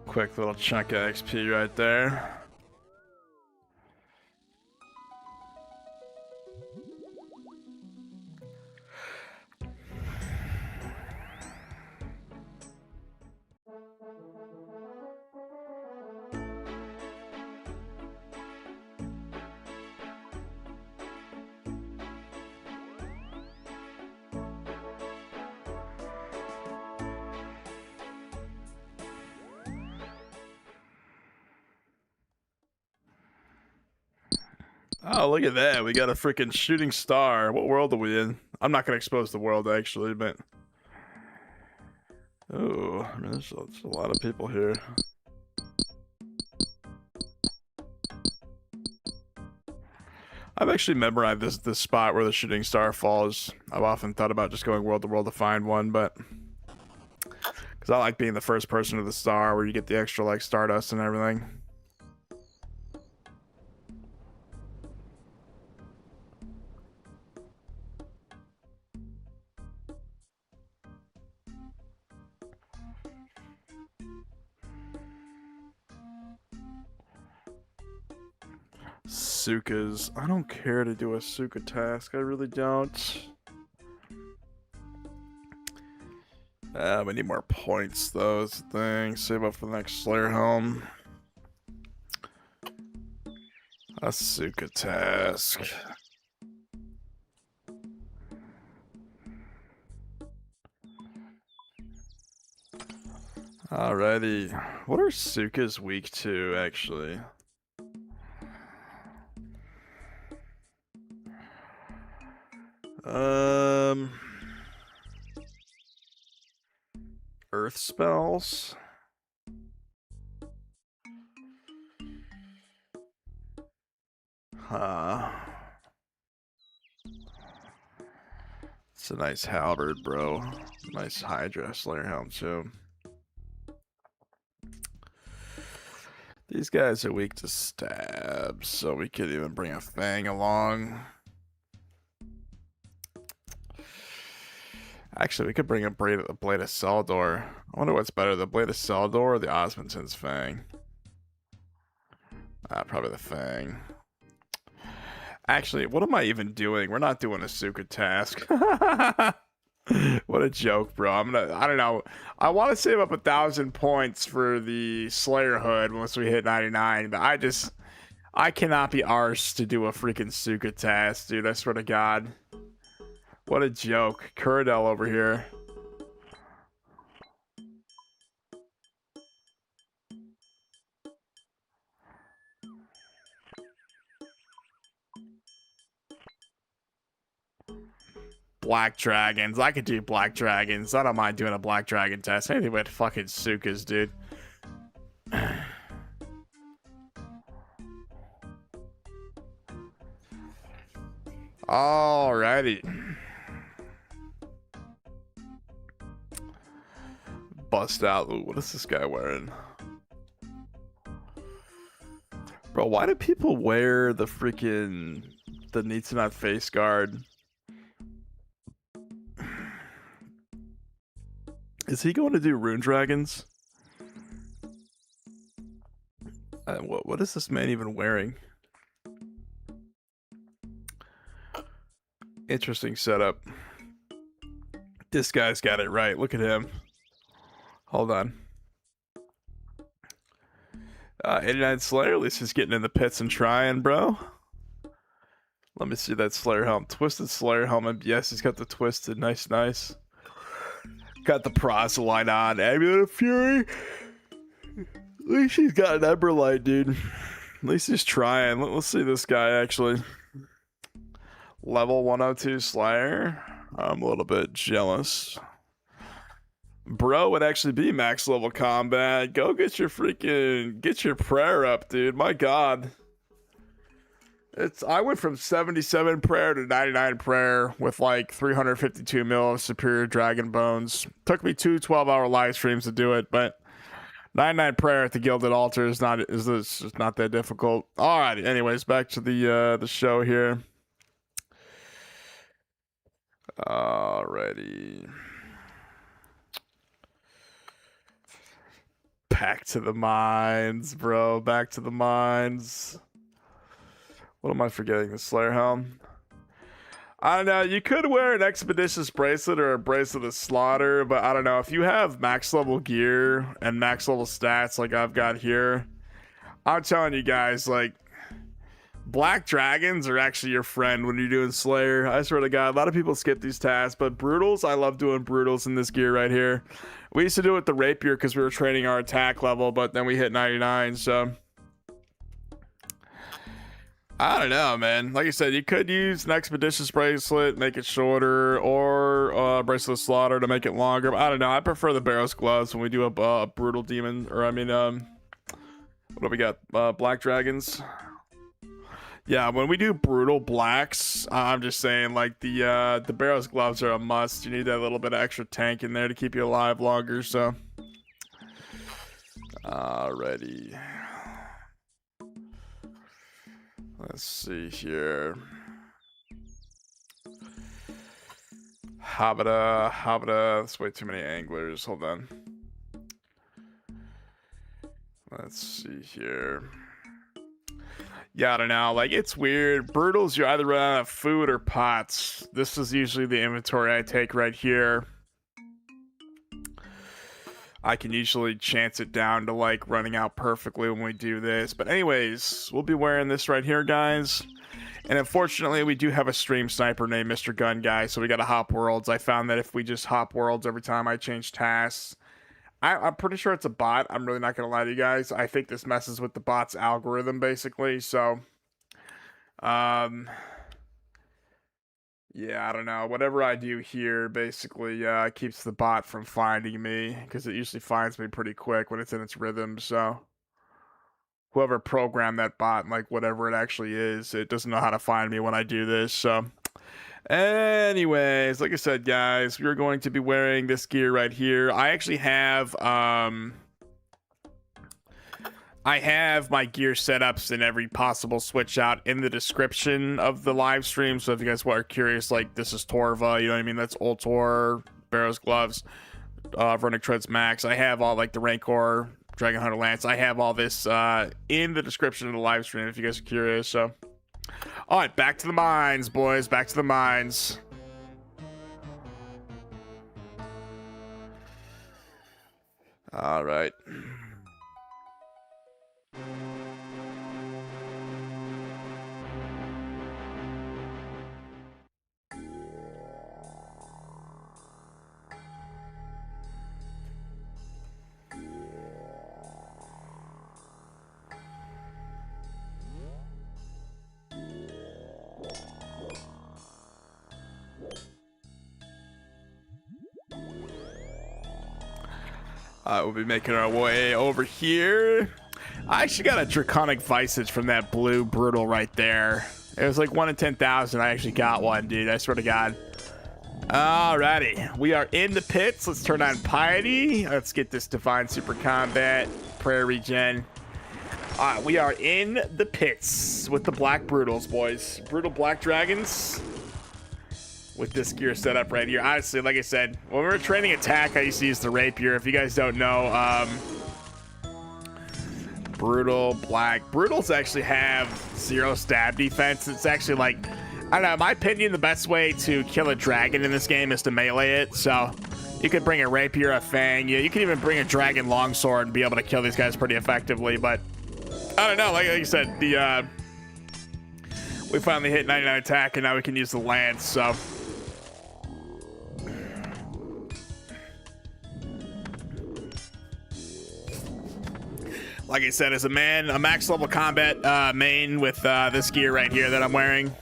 Quick little chunk of XP right there. Oh, look at that. We got a freaking shooting star. What world are we in? I'm not going to expose the world, actually, but... Oh, I mean, there's a lot of people here. I've actually memorized this spot where the shooting star falls. I've often thought about just going world to world to find one, but... Because I like being the first person to the star where you get the extra, like, stardust and everything. Sukas. I don't care to do a Suka task. I really don't. We need more points, though, is the thing. Save up for the next Slayer helm. A Suka task. Alrighty. What are Sukas weak to, actually? Earth spells? Huh. It's a nice halberd, bro. Nice Hydra Slayer helm, too. These guys are weak to stabs, so we could even bring a Fang along. Actually, we could bring a Blade of Seldor. I wonder what's better, the Blade of Seldor or the Osmond's Fang? Probably the Fang. Actually, what am I even doing? We're not doing a Suka task. What a joke, bro. I don't know. I want to save up 1,000 points for the Slayer hood once we hit 99, but I cannot be arsed to do a freaking Suka task, dude. I swear to God. What a joke. Kuradel over here. Black dragons. I could do black dragons. I don't mind doing a black dragon test. Anything but fucking Sukas, dude. Alrighty. Bust out. Ooh, what is this guy wearing? Bro, why do people wear the freaking... the needs to not face guard? Is he going to do rune dragons? What is this man even wearing? Interesting setup. This guy's got it right. Look at him. Hold on. 89 Slayer, at least he's getting in the pits and trying, bro. Let me see that Slayer helm. Twisted Slayer helmet. Yes, he's got the twisted. Nice, nice. Got the proselyte on. Amulet of Fury. At least he's got an Emberlight, dude. At least he's trying. Let's see this guy, actually. Level 102 Slayer. I'm a little bit jealous. Bro would actually be max level combat. Go get your prayer up, dude. My God. I went from 77 prayer to 99 prayer with like 352 mil of superior dragon bones. Took me 2 12-hour live streams to do it, but 99 prayer at the Gilded Altar is not that difficult. Alrighty, anyways, back to the show here. Alrighty. Back to the mines, bro. Back to the mines. What am I forgetting? The Slayer helm? I don't know. You could wear an Expeditious Bracelet or a Bracelet of Slaughter, but I don't know. If you have max level gear and max level stats like I've got here, I'm telling you guys, like, Black Dragons are actually your friend when you're doing Slayer. I swear to God, a lot of people skip these tasks, but Brutals, I love doing Brutals in this gear right here. We used to do it with the Rapier because we were training our attack level, but then we hit 99, so... I don't know, man. Like I said, you could use an Expeditious Bracelet, make it shorter, or Bracelet of Slaughter to make it longer. But I don't know. I prefer the Barrow's Gloves when we do a Brutal Demon. Or, I mean, what do we got? Black Dragons? Yeah, when we do Brutal Blacks, I'm just saying, like, the Barrow's Gloves are a must. You need that little bit of extra tank in there to keep you alive longer, so... Alrighty. Let's see here. Habita. That's way too many anglers. Hold on. Let's see here. Yeah, I don't know. Like, it's weird. Brutals, you either run out of food or pots. This is usually the inventory I take right here. I can usually chance it down to like running out perfectly when we do this. But anyways, we'll be wearing this right here, guys. And unfortunately, we do have a stream sniper named Mr. Gun Guy, so we got to hop worlds. I found that if we just hop worlds every time I change tasks, I'm pretty sure it's a bot. I'm really not going to lie to you guys. I think this messes with the bot's algorithm, basically. So, yeah, I don't know. Whatever I do here basically keeps the bot from finding me, because it usually finds me pretty quick when it's in its rhythm. So whoever programmed that bot, like whatever it actually is, it doesn't know how to find me when I do this. So Anyways, like I said, guys, we're going to be wearing this gear right here. I actually have my gear setups and every possible switch out in the description of the live stream. So if you guys are curious, like this is Torva, you know what I mean? That's Old Tor, Barrow's Gloves, Veronic Treads Max. I have all like the Rancor, Dragon Hunter Lance. I have all this in the description of the live stream if you guys are curious. So, all right, back to the mines, boys. Back to the mines. All right. We'll be making our way over here. I actually got a Draconic Visage from that blue Brutal right there. It was like 1 in 10,000. I actually got one, dude. I swear to God. Alrighty. We are in the pits. Let's turn on Piety. Let's get this Divine Super Combat. Prayer Regen. Alright, we are in the pits with the Black Brutals, boys. Brutal Black Dragons. With this gear setup right here. Honestly, like I said, when we were training attack, I used to use the Rapier. If you guys don't know, Brutal Black. Brutals actually have 0 stab defense. It's actually like, I don't know, in my opinion, the best way to kill a dragon in this game is to melee it. So you could bring a Rapier, a Fang. You could even bring a Dragon Longsword and be able to kill these guys pretty effectively. But I don't know, like I said, we finally hit 99 attack and now we can use the Lance, so. Like I said, as a max level combat main with this gear right here that I'm wearing.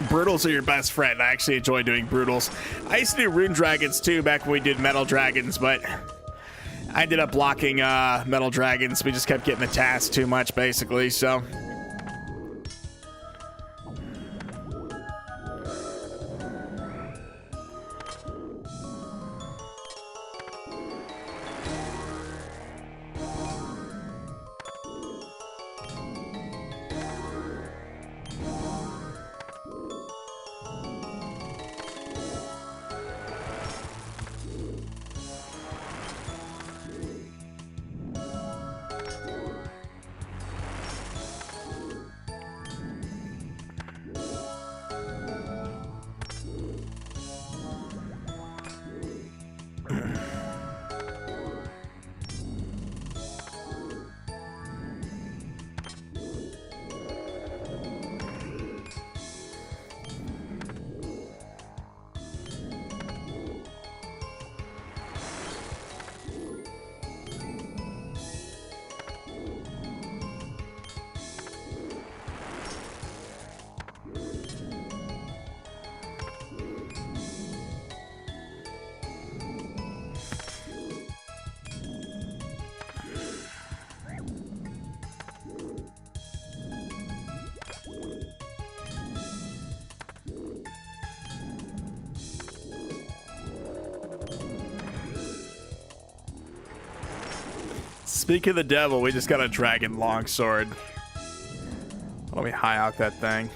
Brutals are your best friend. I actually enjoy doing Brutals. I used to do Rune Dragons too back when we did Metal Dragons, but I ended up blocking Metal Dragons. We just kept getting the task too much, basically, so. Speak of the devil, we just got a Dragon Longsword. Let me high out that thing.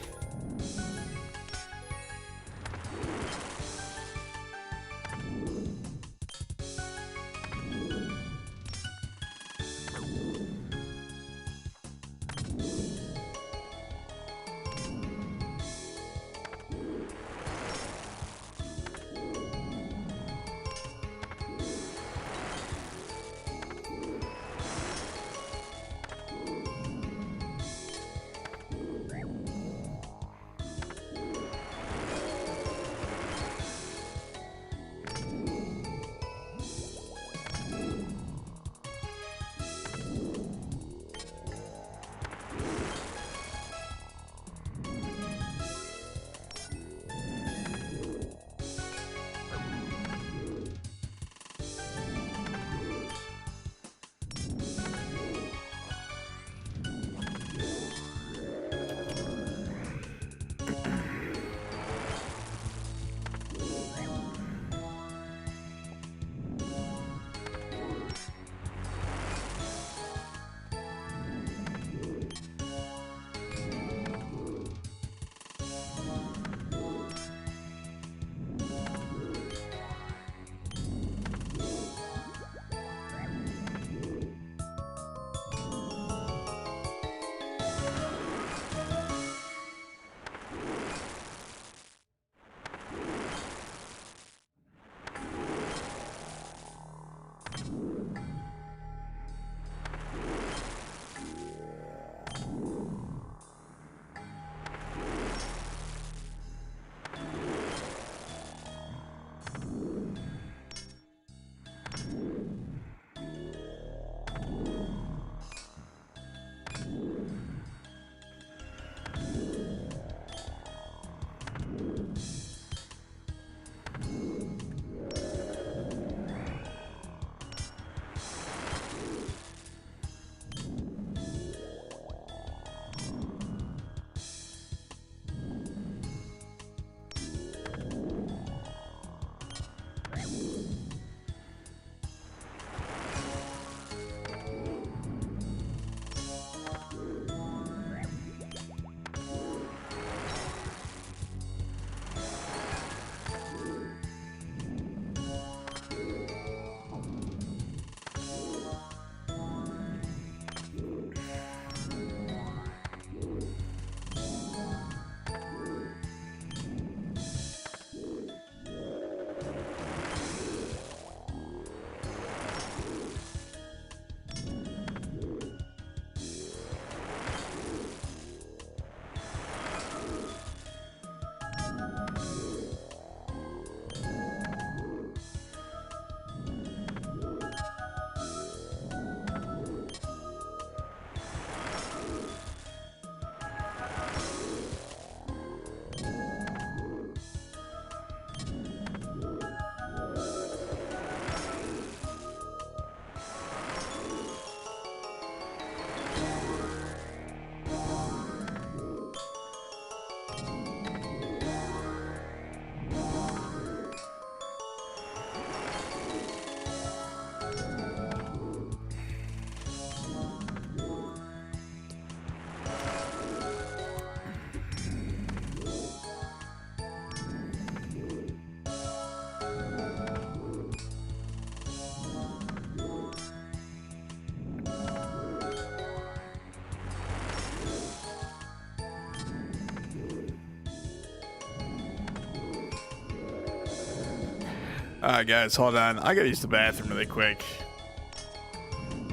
Alright, guys, hold on. I gotta use the bathroom really quick.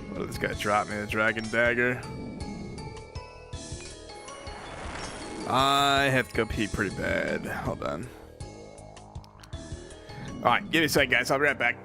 What did this guy drop me? The dragon dagger. I have to go pee pretty bad. Hold on. Alright, give me a second, guys. I'll be right back.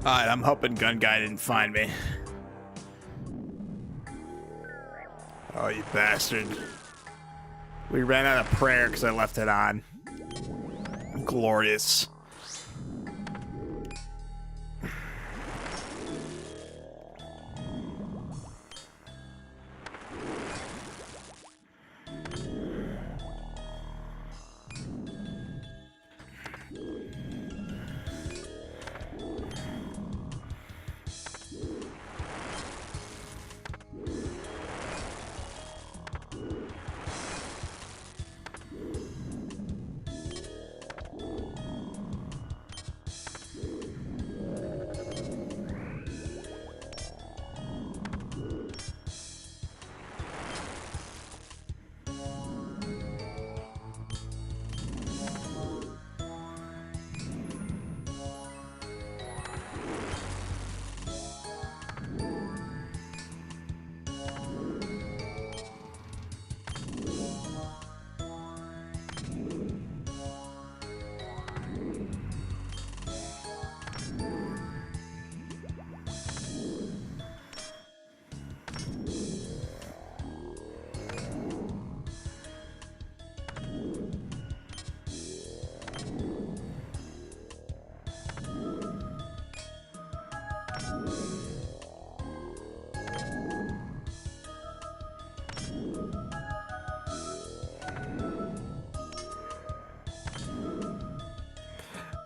Alright, I'm hoping Gun Guy didn't find me. Oh, you bastard. We ran out of prayer because I left it on. Glorious.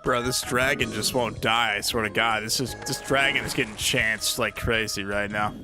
Bro, this dragon just won't die, I swear to God. This dragon is getting chanced like crazy right now.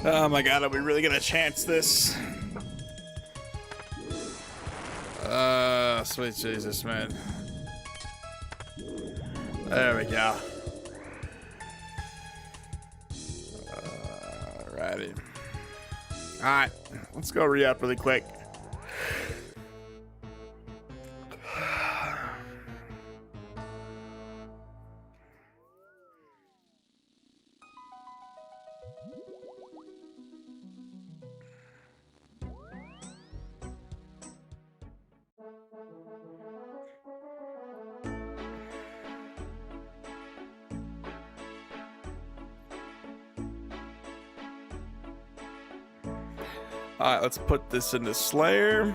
Oh my god, are we really gonna chance this? Sweet Jesus, man. There we go. Alrighty. Alright, let's go re-up really quick. Alright, let's put this into Slayer.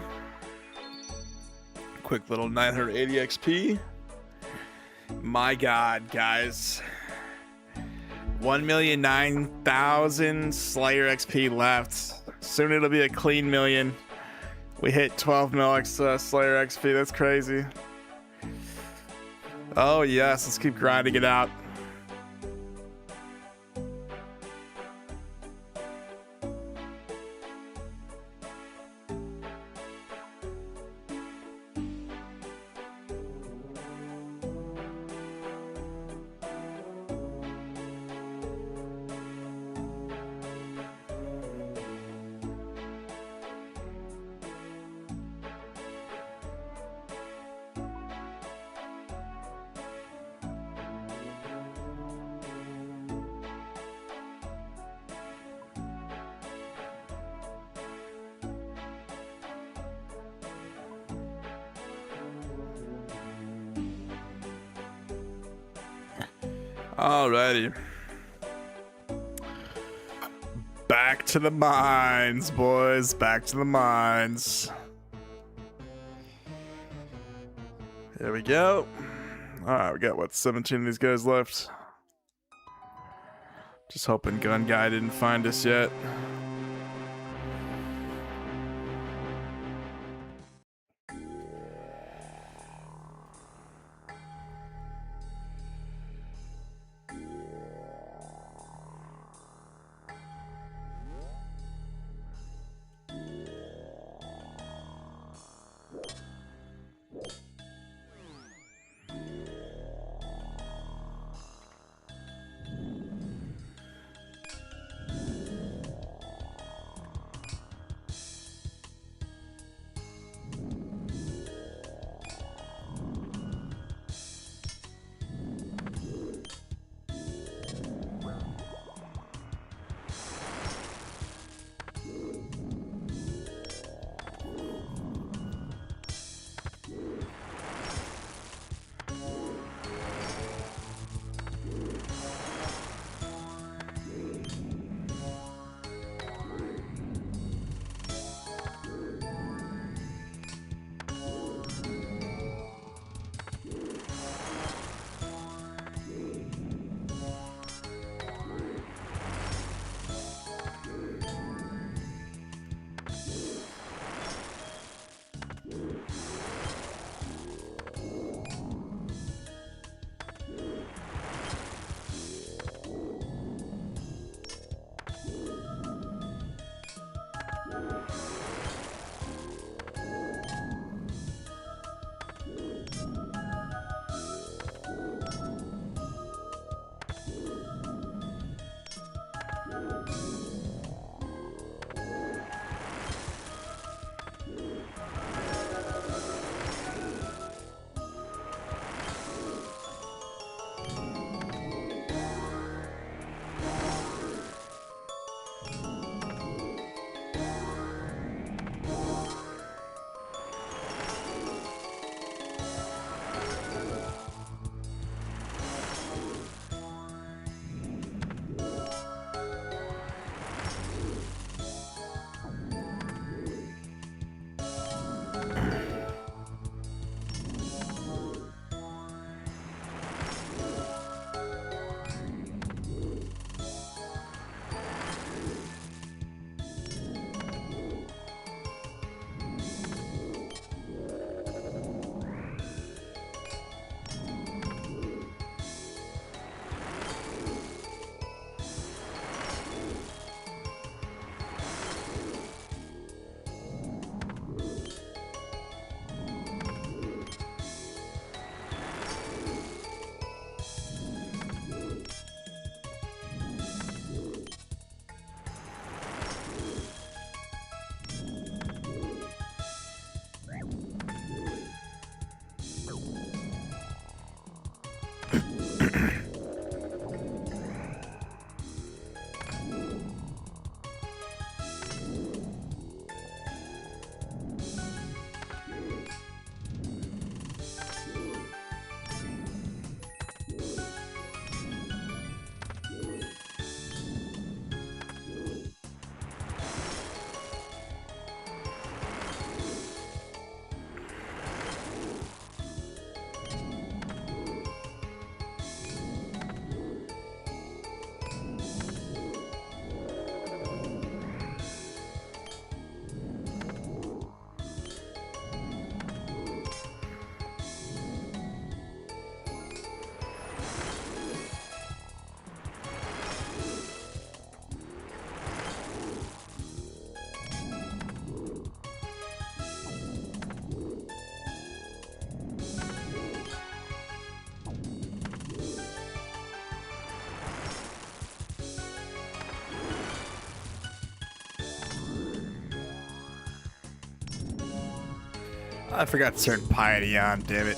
Quick little 980 XP. My god, guys. 1,009,000 Slayer XP left. Soon it'll be a clean million. We hit 12 mil Slayer XP. That's crazy. Oh yes, let's keep grinding it out. Alrighty. Back to the mines, boys. Back to the mines. There we go. Alright, we got what, 17 of these guys left. Just hoping Gun Guy didn't find us yet. I forgot to turn piety on, damn it.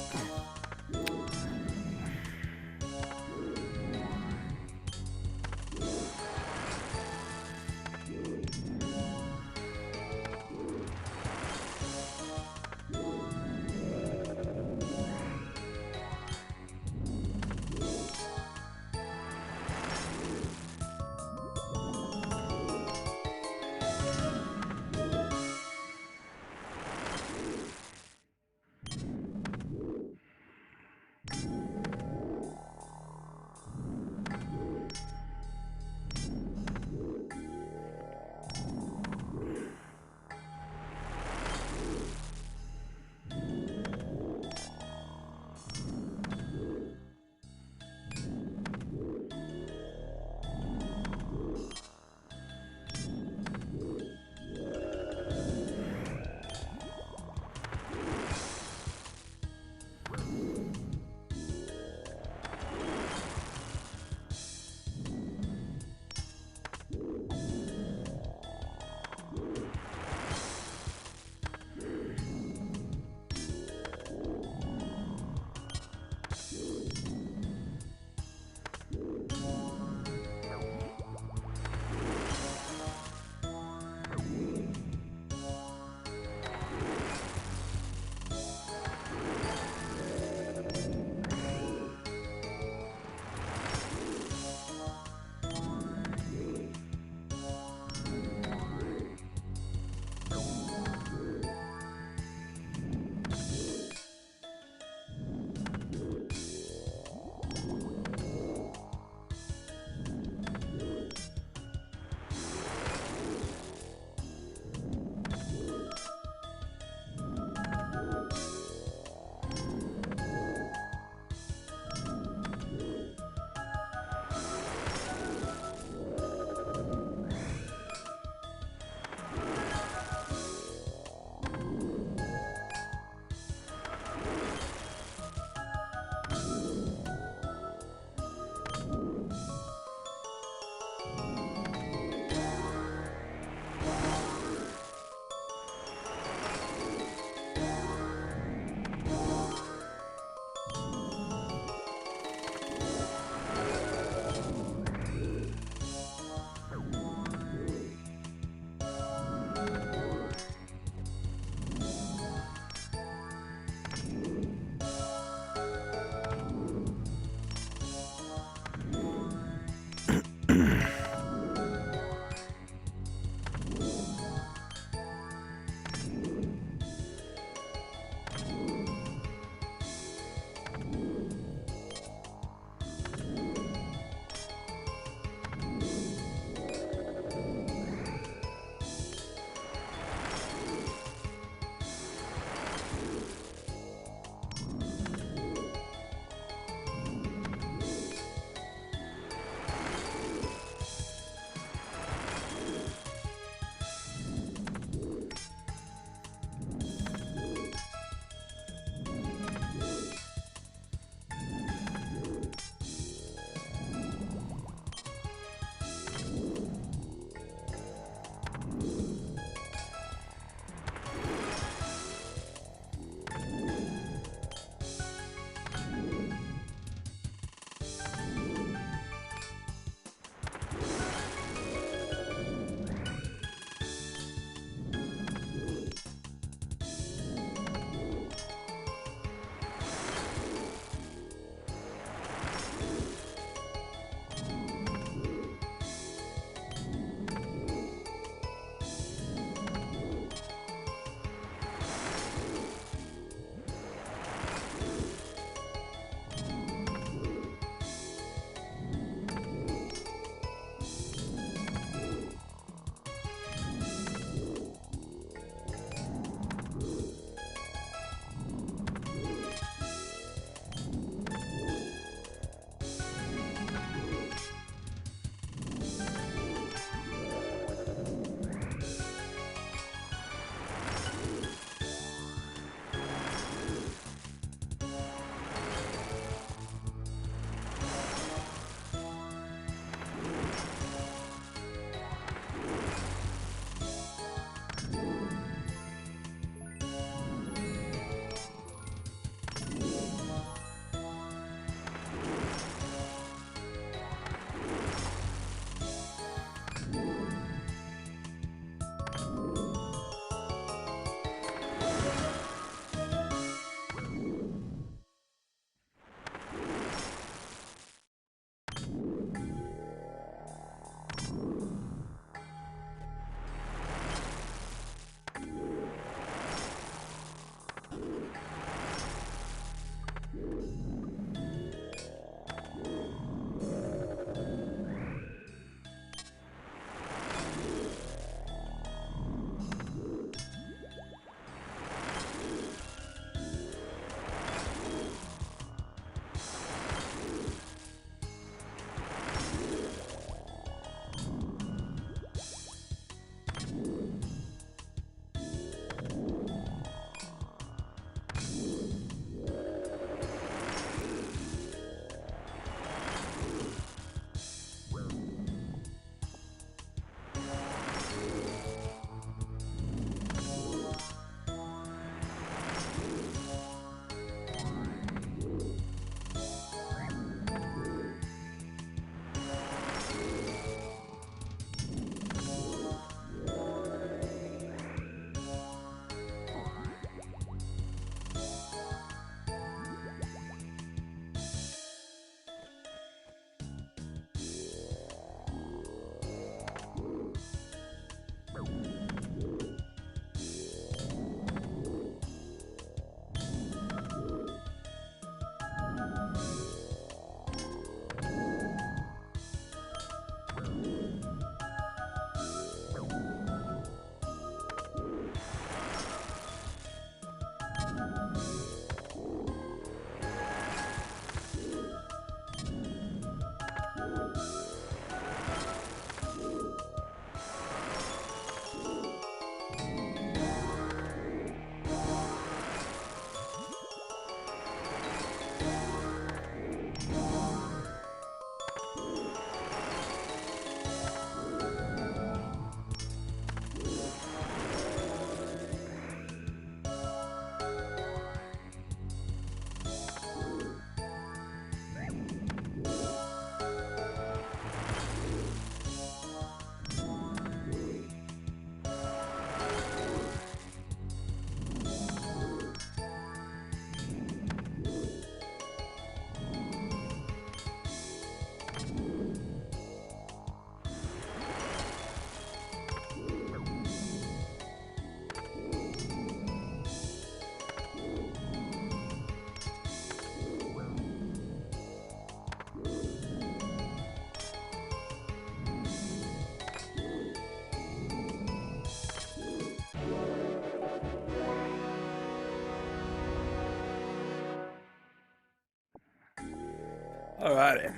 Alrighty.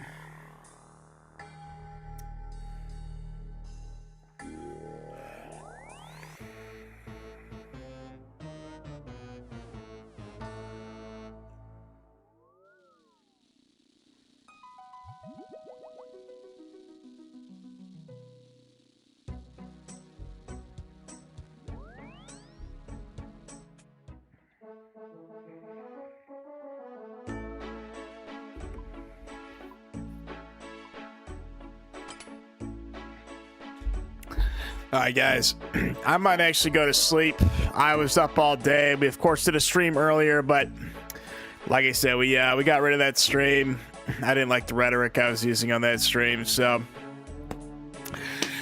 All right, guys, I might actually go to sleep. I was up all day. We, of course, did a stream earlier, but like I said, we got rid of that stream. I didn't like the rhetoric I was using on that stream, so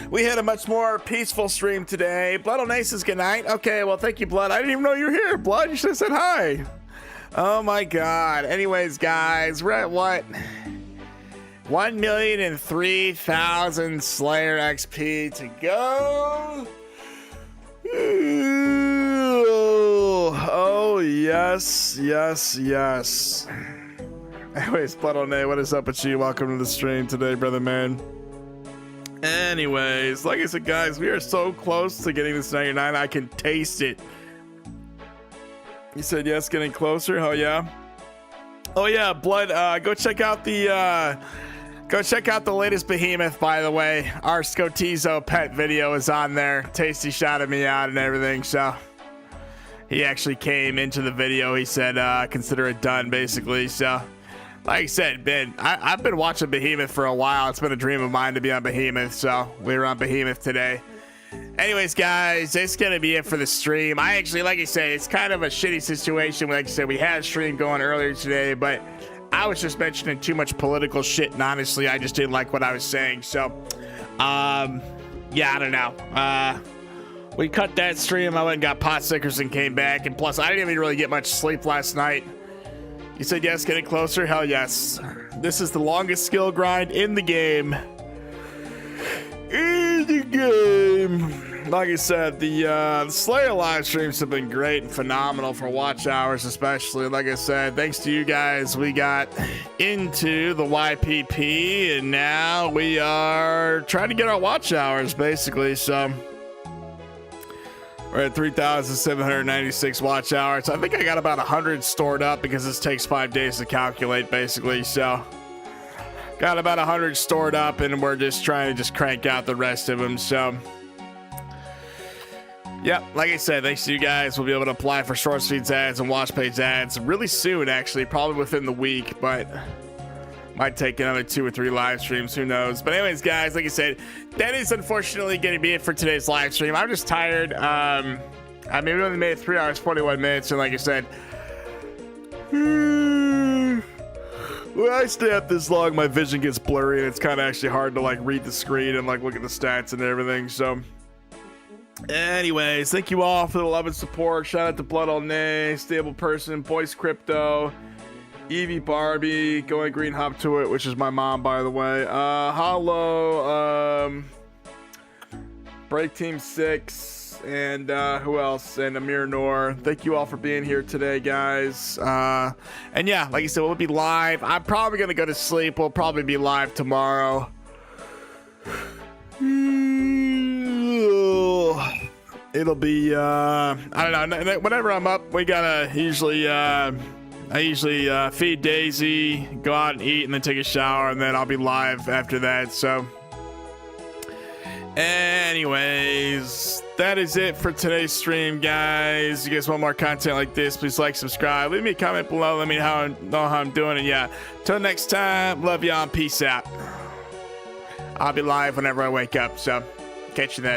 we had a much more peaceful stream today. Blood on Aces, good night. Okay, well, thank you, Blood. I didn't even know you were here, Blood. You should have said hi. Oh, my God. Anyways, guys, we're at what? 1,003,000 Slayer XP to go. Oh, yes, yes, yes. Anyways, Blood on A, what is up with you? Welcome to the stream today, brother man. Anyways, like I said, guys, we are so close to getting this 99. I can taste it. You said yes, getting closer. Oh, yeah. Oh, yeah, Blood, go check out the... Go check out the latest Behemoth, by the way. Our Scotizo pet video is on there. Tasty shouted me out and everything, so he actually came into the video. He said, consider it done, basically. So, like I said, I've been watching Behemoth for a while. It's been a dream of mine to be on Behemoth, so we were on Behemoth today. Anyways, guys, that's gonna be it for the stream. I actually, like I said, it's kind of a shitty situation. Like I said, we had a stream going earlier today, but I was just mentioning too much political shit, and honestly, I just didn't like what I was saying. So, yeah, I don't know. We cut that stream. I went and got pot stickers and came back. And plus, I didn't even really get much sleep last night. You said yes, getting closer? Hell yes. This is the longest skill grind in the game. Like I said, the Slayer live streams have been great and phenomenal for watch hours, especially. Like I said, thanks to you guys, we got into the YPP, and now we are trying to get our watch hours, basically. So we're at 3,796 watch hours. I think I got about 100 stored up because this takes 5 days to calculate, basically. So got about 100 stored up, and we're just trying to crank out the rest of them. So yep, like I said, thanks to you guys, we'll be able to apply for source feeds ads and watch page ads really soon, actually, probably within the week, but might take another 2 or 3 live streams, who knows. But anyways, guys, like I said, that is unfortunately going to be it for today's live stream. I'm just tired. I mean, we only made 3 hours, 41 minutes, and like I said, when I stay up this long, my vision gets blurry, and it's kind of actually hard to like read the screen and like look at the stats and everything. So anyways, thank you all for the love and support. Shout out to Blood on Nay, Stable Person, Boyce Crypto, Evie Barbie, Going Green Hop to It, which is my mom, by the way. Hollow, Break Team 6, and who else? And Amir Noor. Thank you all for being here today, guys. And yeah, like I said, we'll be live. I'm probably gonna go to sleep. We'll probably be live tomorrow. It'll be I don't know. Whenever I'm up, we gotta usually I usually feed Daisy, go out and eat, and then take a shower, and then I'll be live after that. So anyways, that is it for today's stream, guys. You guys want more content like this, please like, subscribe, leave me a comment below, let me know how I'm doing. And yeah, till next time, love y'all and peace out. I'll be live whenever I wake up, so catch you then.